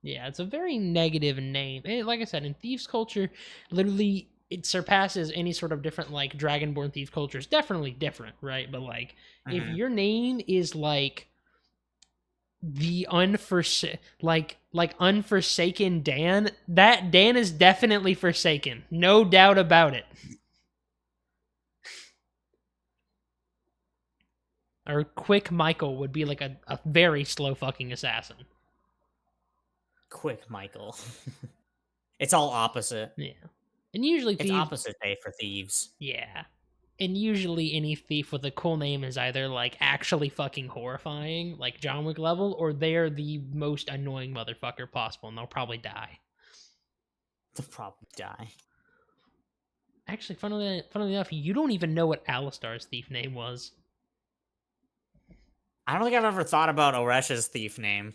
yeah, it's a very negative name. And like I said, in Thieves culture, literally, it surpasses any sort of different, like, Dragonborn Thief culture. It's definitely different, right? But, like, if Mhm. your name is, like, the unforsaken Dan, that Dan is definitely forsaken. No doubt about it. Or Quick Michael would be like a very slow fucking assassin. Quick, Michael. It's all opposite. Yeah. And usually It's thieves, opposite day for thieves. yeah. And usually any thief with a cool name is either, like, actually fucking horrifying, like John Wick level, or they're the most annoying motherfucker possible, and they'll probably die. They'll probably die. Actually, funnily enough, you don't even know what Alistar's thief name was. I don't think I've ever thought about Oresh's thief name.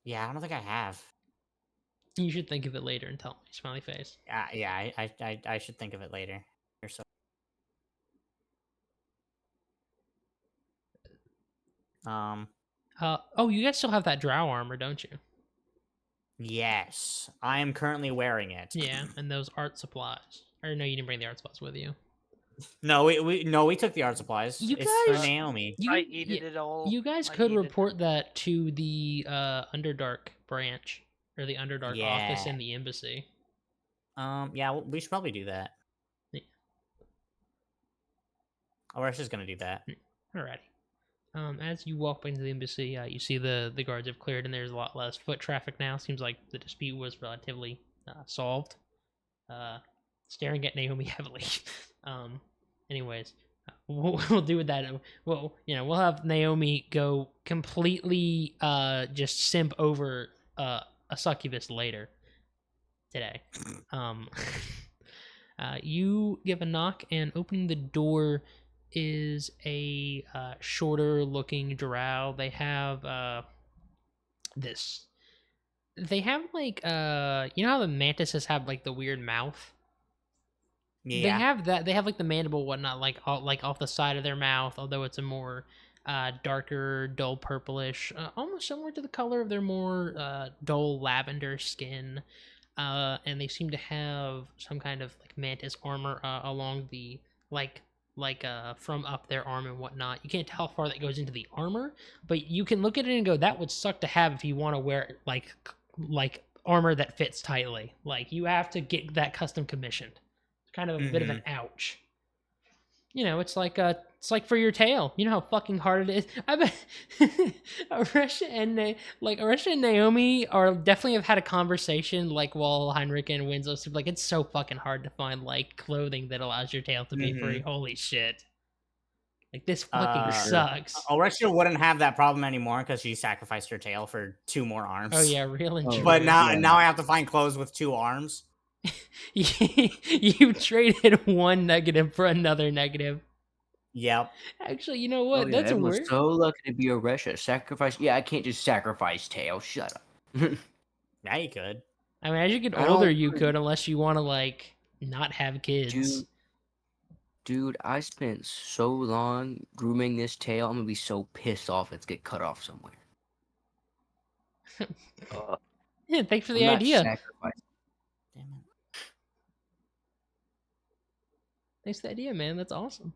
Yeah, I don't think I have. You should think of it later and tell me, smiley face. Yeah, I should think of it later. Or so. Oh, you guys still have that drow armor, don't you? Yes, I am currently wearing it. Yeah, and those art supplies. Or no, you didn't bring the art supplies with you. No, we took the art supplies. You It's guys- for Naomi. I eated it all. You guys I could eated report that to the Underdark branch or the Underdark office Yeah. in the embassy. Yeah, we should probably do that. Yeah. Oresha's gonna do that. Alrighty. As you walk into the embassy, you see the guards have cleared, and there's a lot less foot traffic now. Seems like the dispute was relatively solved. Staring at Naomi heavily. Anyways, we'll do with that. We'll have Naomi go completely just simp over a succubus later today. You give a knock, and opening the door is a shorter looking drow. They have this. They have like you know how the mantises have like the weird mouth. Yeah. They have that. They have like the mandible, whatnot, like off the side of their mouth. Although it's a more darker, dull purplish, almost similar to the color of their more dull lavender skin. and they seem to have some kind of like mantis armor along the from up their arm and whatnot. You can't tell how far that goes into the armor, but you can look at it and go, that would suck to have if you want to wear like armor that fits tightly. Like you have to get that custom commissioned. It's kind of a bit of an ouch. You know, it's like for your tail. You know how fucking hard it is. I bet Aresha and Naomi are definitely have had a conversation like while Heinrich and Winslow like it's so fucking hard to find like clothing that allows your tail to be free. Holy shit. Like this fucking sucks. Aresha wouldn't have that problem anymore because she sacrificed her tail for 2 more arms. Oh yeah, real and true. But now I have to find clothes with 2 arms. You traded one negative for another negative. Yep. Actually, you know what? Oh, yeah, That's a word. So lucky to be Aresha. Sacrifice. Yeah, I can't just sacrifice tail. Shut up. Yeah, you could. I mean, as you get older, you could, unless you want to like not have kids. Dude, I spent so long grooming this tail. I'm gonna be so pissed off it's get cut off somewhere. Yeah, thanks for the idea. Damn it. Thanks for the idea, man. That's awesome.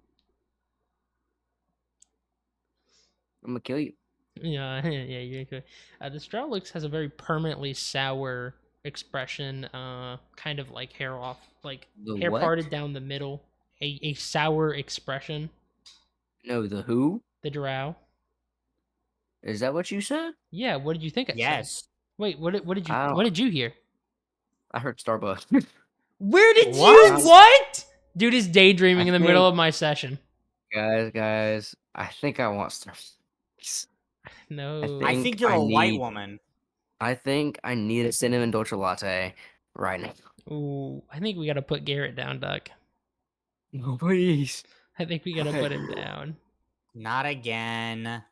I'm gonna kill you. Yeah, you're good. The Strelix has a very permanently sour expression, kind of like hair off, like hair parted down the middle. A sour expression. No, the who? The Drow. Is that what you said? Yeah. What did you think? Yes. Wait. What did you hear? I heard Starbucks. Where did you what? Dude is daydreaming in the middle of my session. Guys, I think I want Starbucks. No. I think you're a white woman. I think I need a cinnamon dolce latte right now. Ooh, I think we gotta put Garrett down, Duck. No, please. I think we gotta put him down. Not again.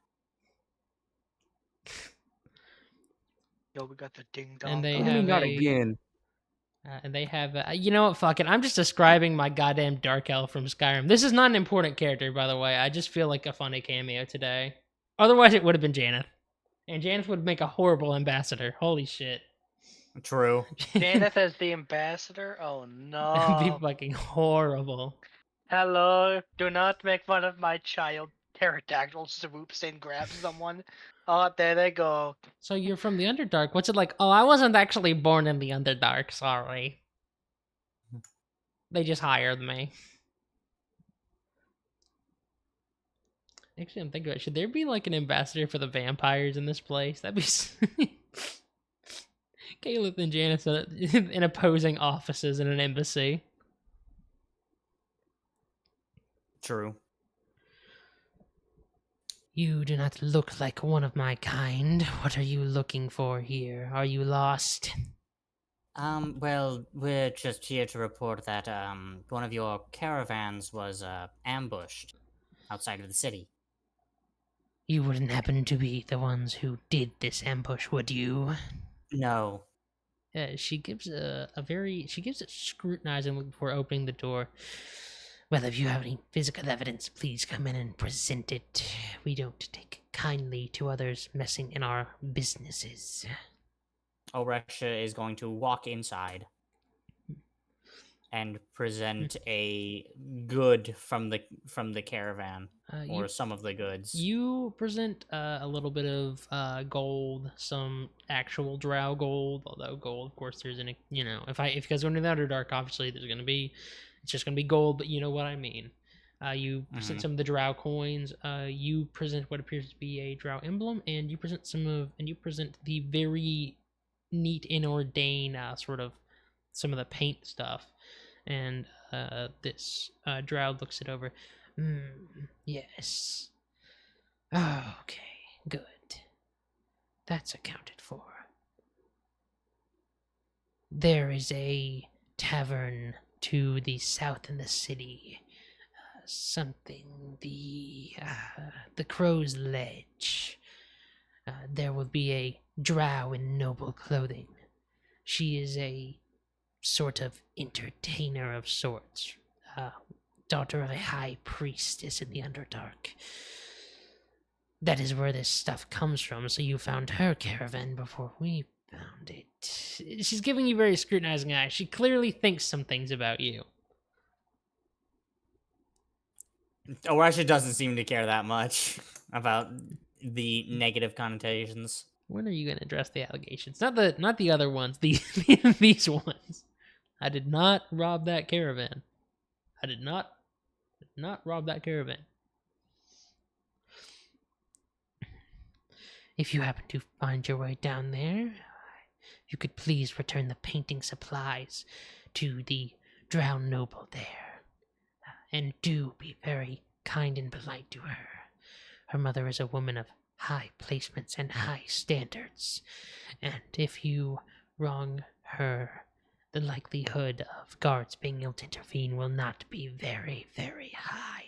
Yo, we got the ding dong. And they What do you mean have not again. And they have, you know what, fuck it. I'm just describing my goddamn Dark Elf from Skyrim. This is not an important character, by the way. I just feel like a funny cameo today. Otherwise, it would have been Janeth. And Janeth would make a horrible ambassador. Holy shit. True. Janeth as the ambassador? Oh no. That'd be fucking horrible. Hello, do not make fun of my child. Pterodactyl swoops in, grabs someone. Oh, there they go. So you're from the Underdark. What's it like? Oh, I wasn't actually born in the Underdark, sorry. They just hired me. Actually, I'm thinking about it. Should there be like an ambassador for the vampires in this place? That'd be... Caleb and Janice in opposing offices in an embassy. True. You do not look like one of my kind. What are you looking for here? Are you lost? Well, we're just here to report that, one of your caravans was, ambushed outside of the city. You wouldn't happen to be the ones who did this ambush, would you? No. She gives a scrutinizing look before opening the door. Well, if you have any physical evidence, please come in and present it. We don't take kindly to others messing in our businesses. Aresha is going to walk inside and present a good from the caravan, or some of the goods. You present a little bit of gold, some actual drow gold. Although gold, of course, there's if you guys go into the Underdark, obviously it's just gonna be gold. But you know what I mean. You present some of the drow coins. You present what appears to be a drow emblem, and you present the very neat and ordained sort of some of the paint stuff. And this drow looks it over. Yes. Okay, good. That's accounted for. There is a tavern to the south in the city. The Crow's Ledge. There will be a drow in noble clothing. She is a sort of entertainer of sorts. Daughter of a high priestess in the Underdark. That is where this stuff comes from, so you found her caravan before we Found it. She's giving you very scrutinizing eyes. She clearly thinks some things about you. Oresha doesn't seem to care that much about the negative connotations. When are you going to address the allegations? Not the other ones. These ones. I did not rob that caravan. I did not rob that caravan. If you happen to find your way down there, you could please return the painting supplies to the drow noble there. And do be very kind and polite to her. Her mother is a woman of high placements and high standards. And if you wrong her, the likelihood of guards being able to intervene will not be very, very high.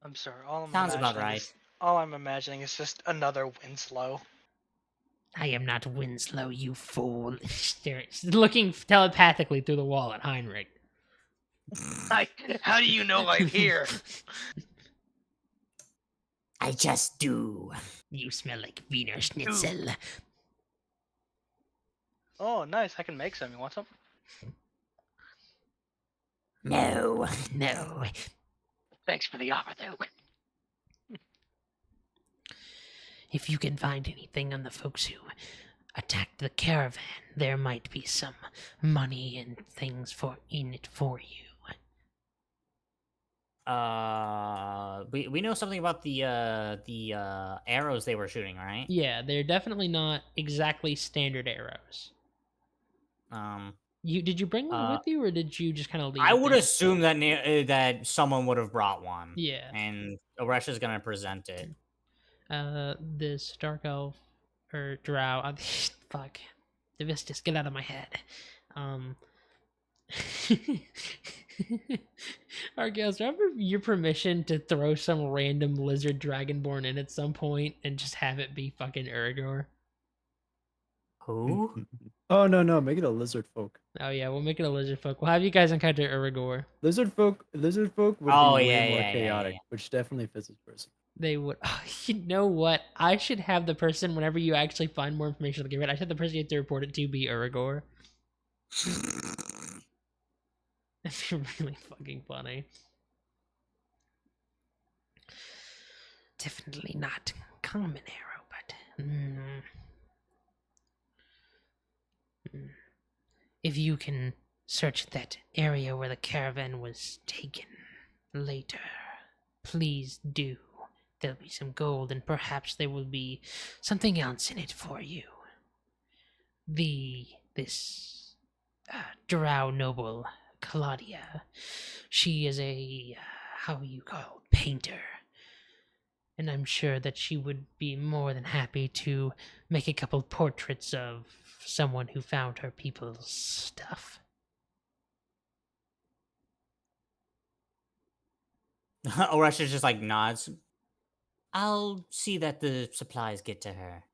I'm sorry. All I'm Sounds about imagining right. is- all I'm imagining is just another Winslow. I am not Winslow, you fool. Looking telepathically through the wall at Heinrich. How do you know I'm here? I just do. You smell like Wiener Schnitzel. Oh, nice. I can make some. You want some? No, no. Thanks for the offer, though. If you can find anything on the folks who attacked the caravan, there might be some money and things in it for you. We know something about the arrows they were shooting, right? Yeah, they're definitely not exactly standard arrows. Did you bring one with you, or did you just kind of leave? I it would there? assume that that someone would have brought one. Yeah. And Oresha's gonna present it. This dark elf or drow. Fuck, Divistus, get out of my head. Argales, do I have your permission to throw some random lizard dragonborn in at some point and just have it be fucking Urgor? Who? Oh no, make it a lizard folk. Oh yeah, we'll make it a lizard folk. We'll have you guys encounter Urgor. Lizard folk would Oh, be yeah, way more yeah, yeah, chaotic, yeah. which definitely fits his person. They would. Oh, you know what? I should have the person, whenever you actually find more information to give it, I should have the person you have to report it to be Urgor. That'd be really fucking funny. Definitely not common arrow, but if you can search that area where the caravan was taken later, please do. There'll be some gold, and perhaps there will be something else in it for you. This drow noble, Claudia, she is a, how you call, painter. And I'm sure that she would be more than happy to make a couple portraits of someone who found her people's stuff. Oresha just like nods. I'll see that the supplies get to her.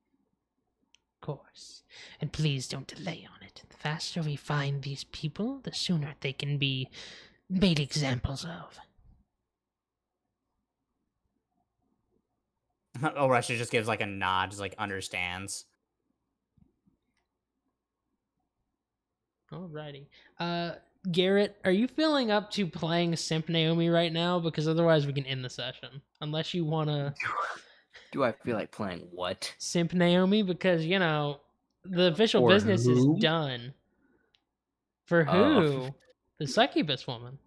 Of course. And please don't delay on it. The faster we find these people, the sooner they can be made examples of. Oresha just gives like a nod, just like understands. Alrighty. Garrett, are you feeling up to playing Simp Naomi right now? Because otherwise we can end the session. Unless you want to... Do I feel like playing what? Simp Naomi? Because, you know, the official For business is who? done. For who? The succubus woman.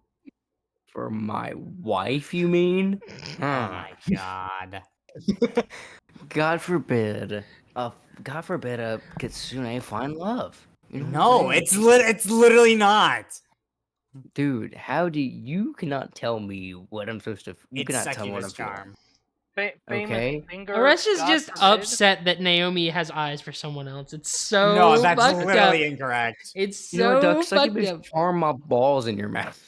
For my wife, you mean? Oh my god. God forbid. God forbid a Kitsune find love. You know what No, I'm saying? it's literally not. Dude, how do you cannot tell me what I'm supposed to? You It's cannot tell me what I'm succubus feeling. charm. Famous Okay. finger. Oresha's God just forbid. upset that Naomi has eyes for someone else. It's so No, that's fucked literally up. incorrect. It's You know what, so Duck? fucked Succubus up. charm my balls in your mouth.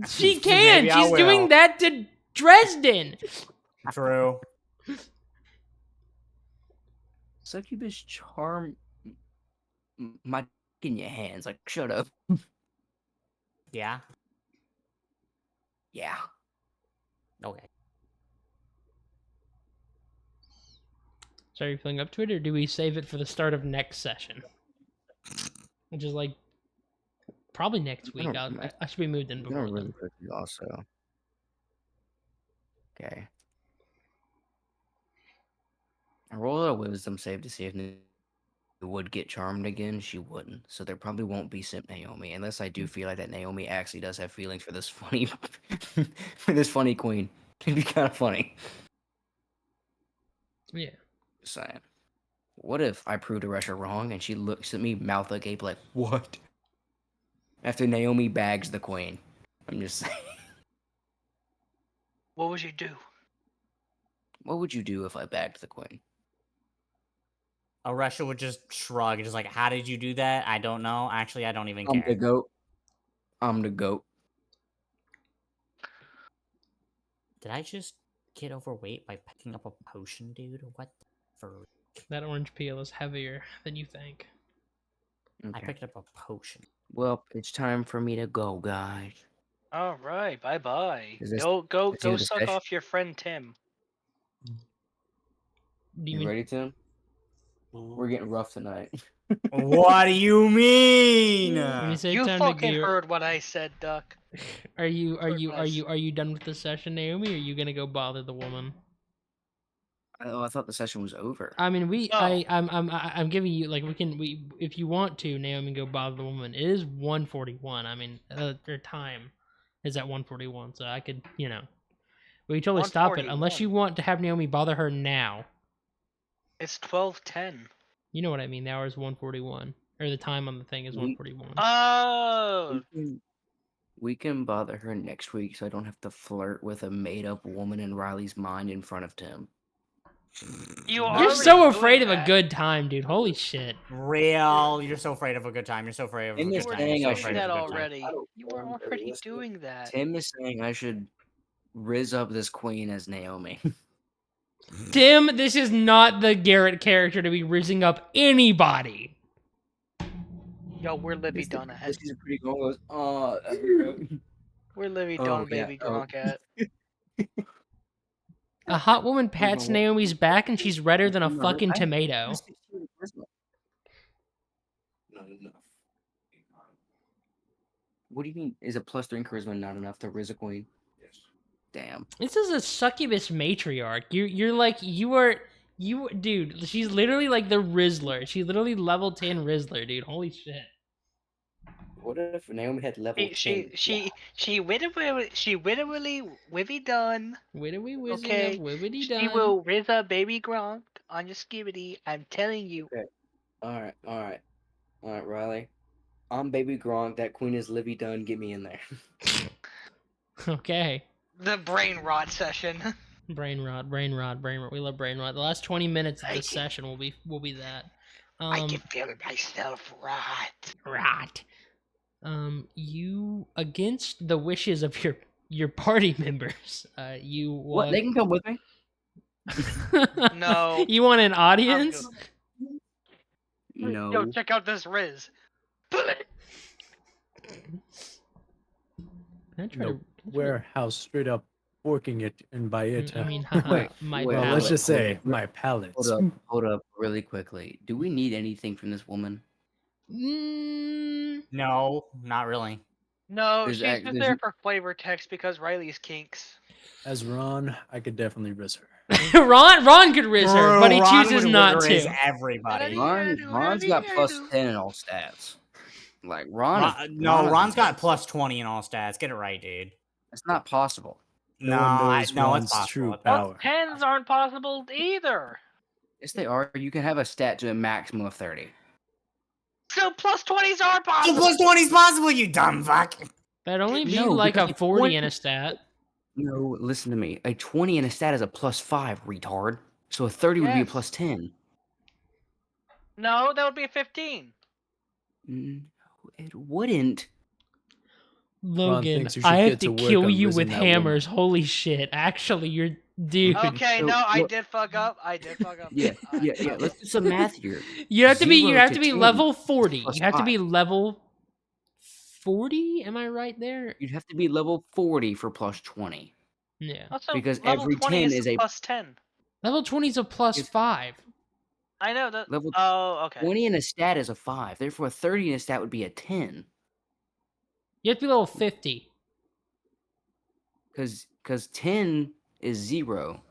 She can. Maybe I She's doing will. that to Dresden. True. Succubus charm my dick in your hands. Like, shut up. Yeah. Yeah. Okay. So are you feeling up to it, or do we save it for the start of next session? Which is like probably next week. I should be moved in I'm before gonna really then. quickly also. Okay. I roll a wisdom save to see if Naomi would get charmed again. She wouldn't, so there probably won't be Simp Naomi, unless I do feel like that Naomi actually does have feelings for this funny, for this funny queen. It'd be kind of funny. Yeah. Just saying. What if I prove Aresha wrong and she looks at me, mouth agape, like, what? After Naomi bags the queen. I'm just saying. What would you do? What would you do if I bagged the queen? Aresha would just shrug, just like, how did you do that? I don't know. Actually, I don't even I'm care. the goat. I'm the goat. Did I just get overweight by picking up a potion, dude? What the for? That orange peel is heavier than you think. I Okay. picked up a potion. Well, it's time for me to go, guys. All right, bye bye. Is this- Go is the end of the suck session? off your friend Tim. Do You mean ready, Tim? We're getting rough tonight. What do you mean? when you say You time to fucking gear? heard what I said, Duck. Are you Goodness. done with the session, Naomi? Or are you gonna go bother the woman? Oh, I thought the session was over. I mean, Oh. I'm giving you like we if you want to, Naomi, go bother the woman. It is 1:41. I mean, their time is at 1:41, so I could, we can totally stop it unless you 1:41. want to have Naomi bother her now. It's 12:10. You know what I mean? The hour is 1:41, or the time on the thing is We- 1:41. Oh, We can bother her next week so I don't have to flirt with a made-up woman in Riley's mind in front of Tim. you You're already so doing afraid of a that. good time, dude. Holy shit. Real, you're so afraid of a good time. You're so afraid of a In good this time. thing, You're I so Doing afraid should- of that a good time. already. I don't You were want to already listen. doing that. Tim is saying I should rizz up this queen as Naomi. Tim, this is not the Garrett character to be rizzing up anybody. Yo, we're Livy This Dunn at. is a pretty girl goes, We're Livy Oh, Dunn, yeah, baby oh. Gronk at. A hot woman pats Hold on, Naomi's back and she's redder than a No, fucking I- tomato. Not enough. What do you mean? Is a +3 in charisma not enough to rizz a queen? Yes. Damn. This is a succubus matriarch. Dude, she's literally like the Rizzler. She's literally level 10 Rizzler, dude. Holy shit. What if Naomi had level 10? She literally Livy Dunn. Widowy whizzing Okay, up, wibbity She done. will riz up baby Gronk on your skibidi. I'm telling you. Alright, Riley. I'm baby Gronk. That queen is Livy Dunn. Get me in there. Okay. The brain rot session. Brain rot. We love brain rot. The last 20 minutes of I this can- session will be that. I can feel myself rot. Rot. You against the wishes of your party members. You What? want... They can come with me? No. You want an audience? No. Yo, check out this Riz. Can I try No, to- warehouse straight up working it, and by it, I mean, Wait, my wait, well, palate. let's just say Hold my palate. Hold up, really quickly. Do we need anything from this woman? No, not really. No, There's she's act- just there's- there for flavor text because Riley's kinks. As Ron, I could definitely riz her. Ron could riz her, but he Ron chooses would not riz to. everybody. Ron's got +10 in all stats. Like Ron, Ron's got +20 in all stats. Get it right, dude. It's not possible. No one knows no, Ron's it's possible. true It's power. possible. Tens aren't possible either. Yes, they are. You can have a stat to a maximum of 30. So +20s are So possible. +20's possible, you dumb fuck. That'd only be No, like a because 40 20 in a stat. No, listen to me. A 20 in a stat is a +5, retard. So a 30 would be a Yes. +10. No, that would be a 15. No, it wouldn't. Logan, thinks you should I have get to to work kill on you rizzing with that woman. hammers. Holy shit. Actually, you're... Dude. Okay, So, no, I look- did fuck up. Yeah. Let's do some math here. You have to be 0 to 10 level 40. plus You have to be 5. level 40? Am I right there? You'd have to be level 40 for +20. Yeah. Also, Because level every 20 10 is is a- +10. Level 20 is a plus If- 5. I know that. Level Oh, okay. 20 in a stat is a 5. Therefore, 30 in a stat would be a 10. You have to be level 50. Because 10 is 0.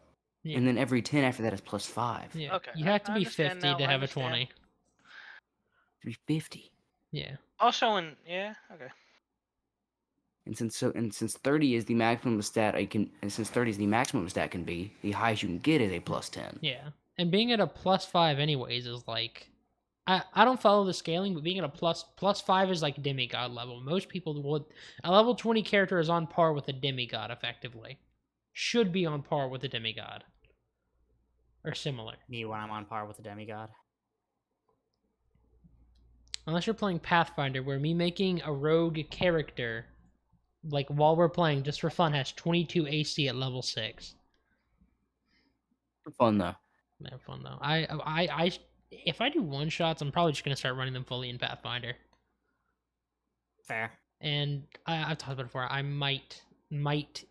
Yeah. And then every 10 after that is plus 5. Yeah. Okay, You I- have to I be understand 50 now, to I have a understand. 20. To be 50. Yeah. Also, yeah, okay. And since 30 is the maximum stat and since 30 is the maximum stat can be, the highest you can get is a plus 10. Yeah. And being at a +5 anyways is like I don't follow the scaling, but being at a +5 is like demigod level. Most people would a level 20 character is on par with a demigod effectively. Should be on par with a demigod. Or similar. Me when I'm on par with the demigod. Unless you're playing Pathfinder, where me making a rogue character, like while we're playing just for fun, has 22 AC at level 6. For fun though. Have fun though. If I do one shots, I'm probably just gonna start running them fully in Pathfinder. Fair. And I've talked about it before. I might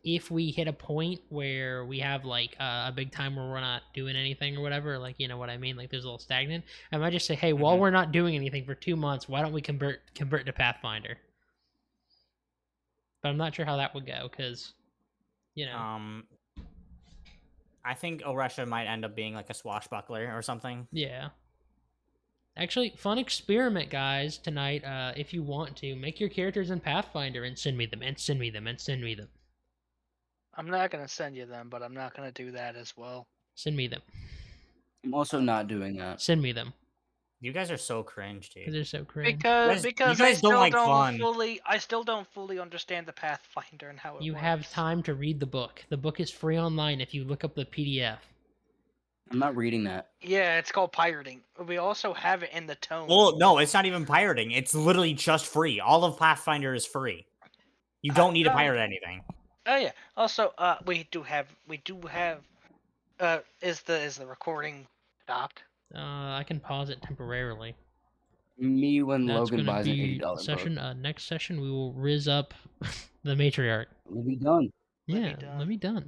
if we hit a point where we have like a big time where we're not doing anything or whatever, like you know what I mean, like there's a little stagnant. I might just say, hey, while we're not doing anything for 2 months, why don't we convert to Pathfinder? But I'm not sure how that would go because, you know. I think Oresha might end up being like a swashbuckler or something. Yeah. Actually, fun experiment, guys, tonight. If you want to, make your characters in Pathfinder and send me them, and send me them, and send me them. I'm not gonna send you them, but I'm not gonna do that as well. Send me them. I'm also not doing that. Send me them. You guys are so cringe, dude. Because they're so cringe. Because You I guys still don't like fun. I still don't fully understand the Pathfinder and how it You works. have time to read the book. The book is free online if you look up the PDF. I'm not reading that. Yeah, it's called pirating. We also have it in the tome. Well, no, it's not even pirating. It's literally just free. All of Pathfinder is free. You don't need to pirate anything. Oh yeah. Also, we do have. Is the recording stopped? I can pause it temporarily. Me when That's Logan gonna buys an be $80 session. book. Next session, we will riz up the matriarch. We'll be done. Yeah, let me done.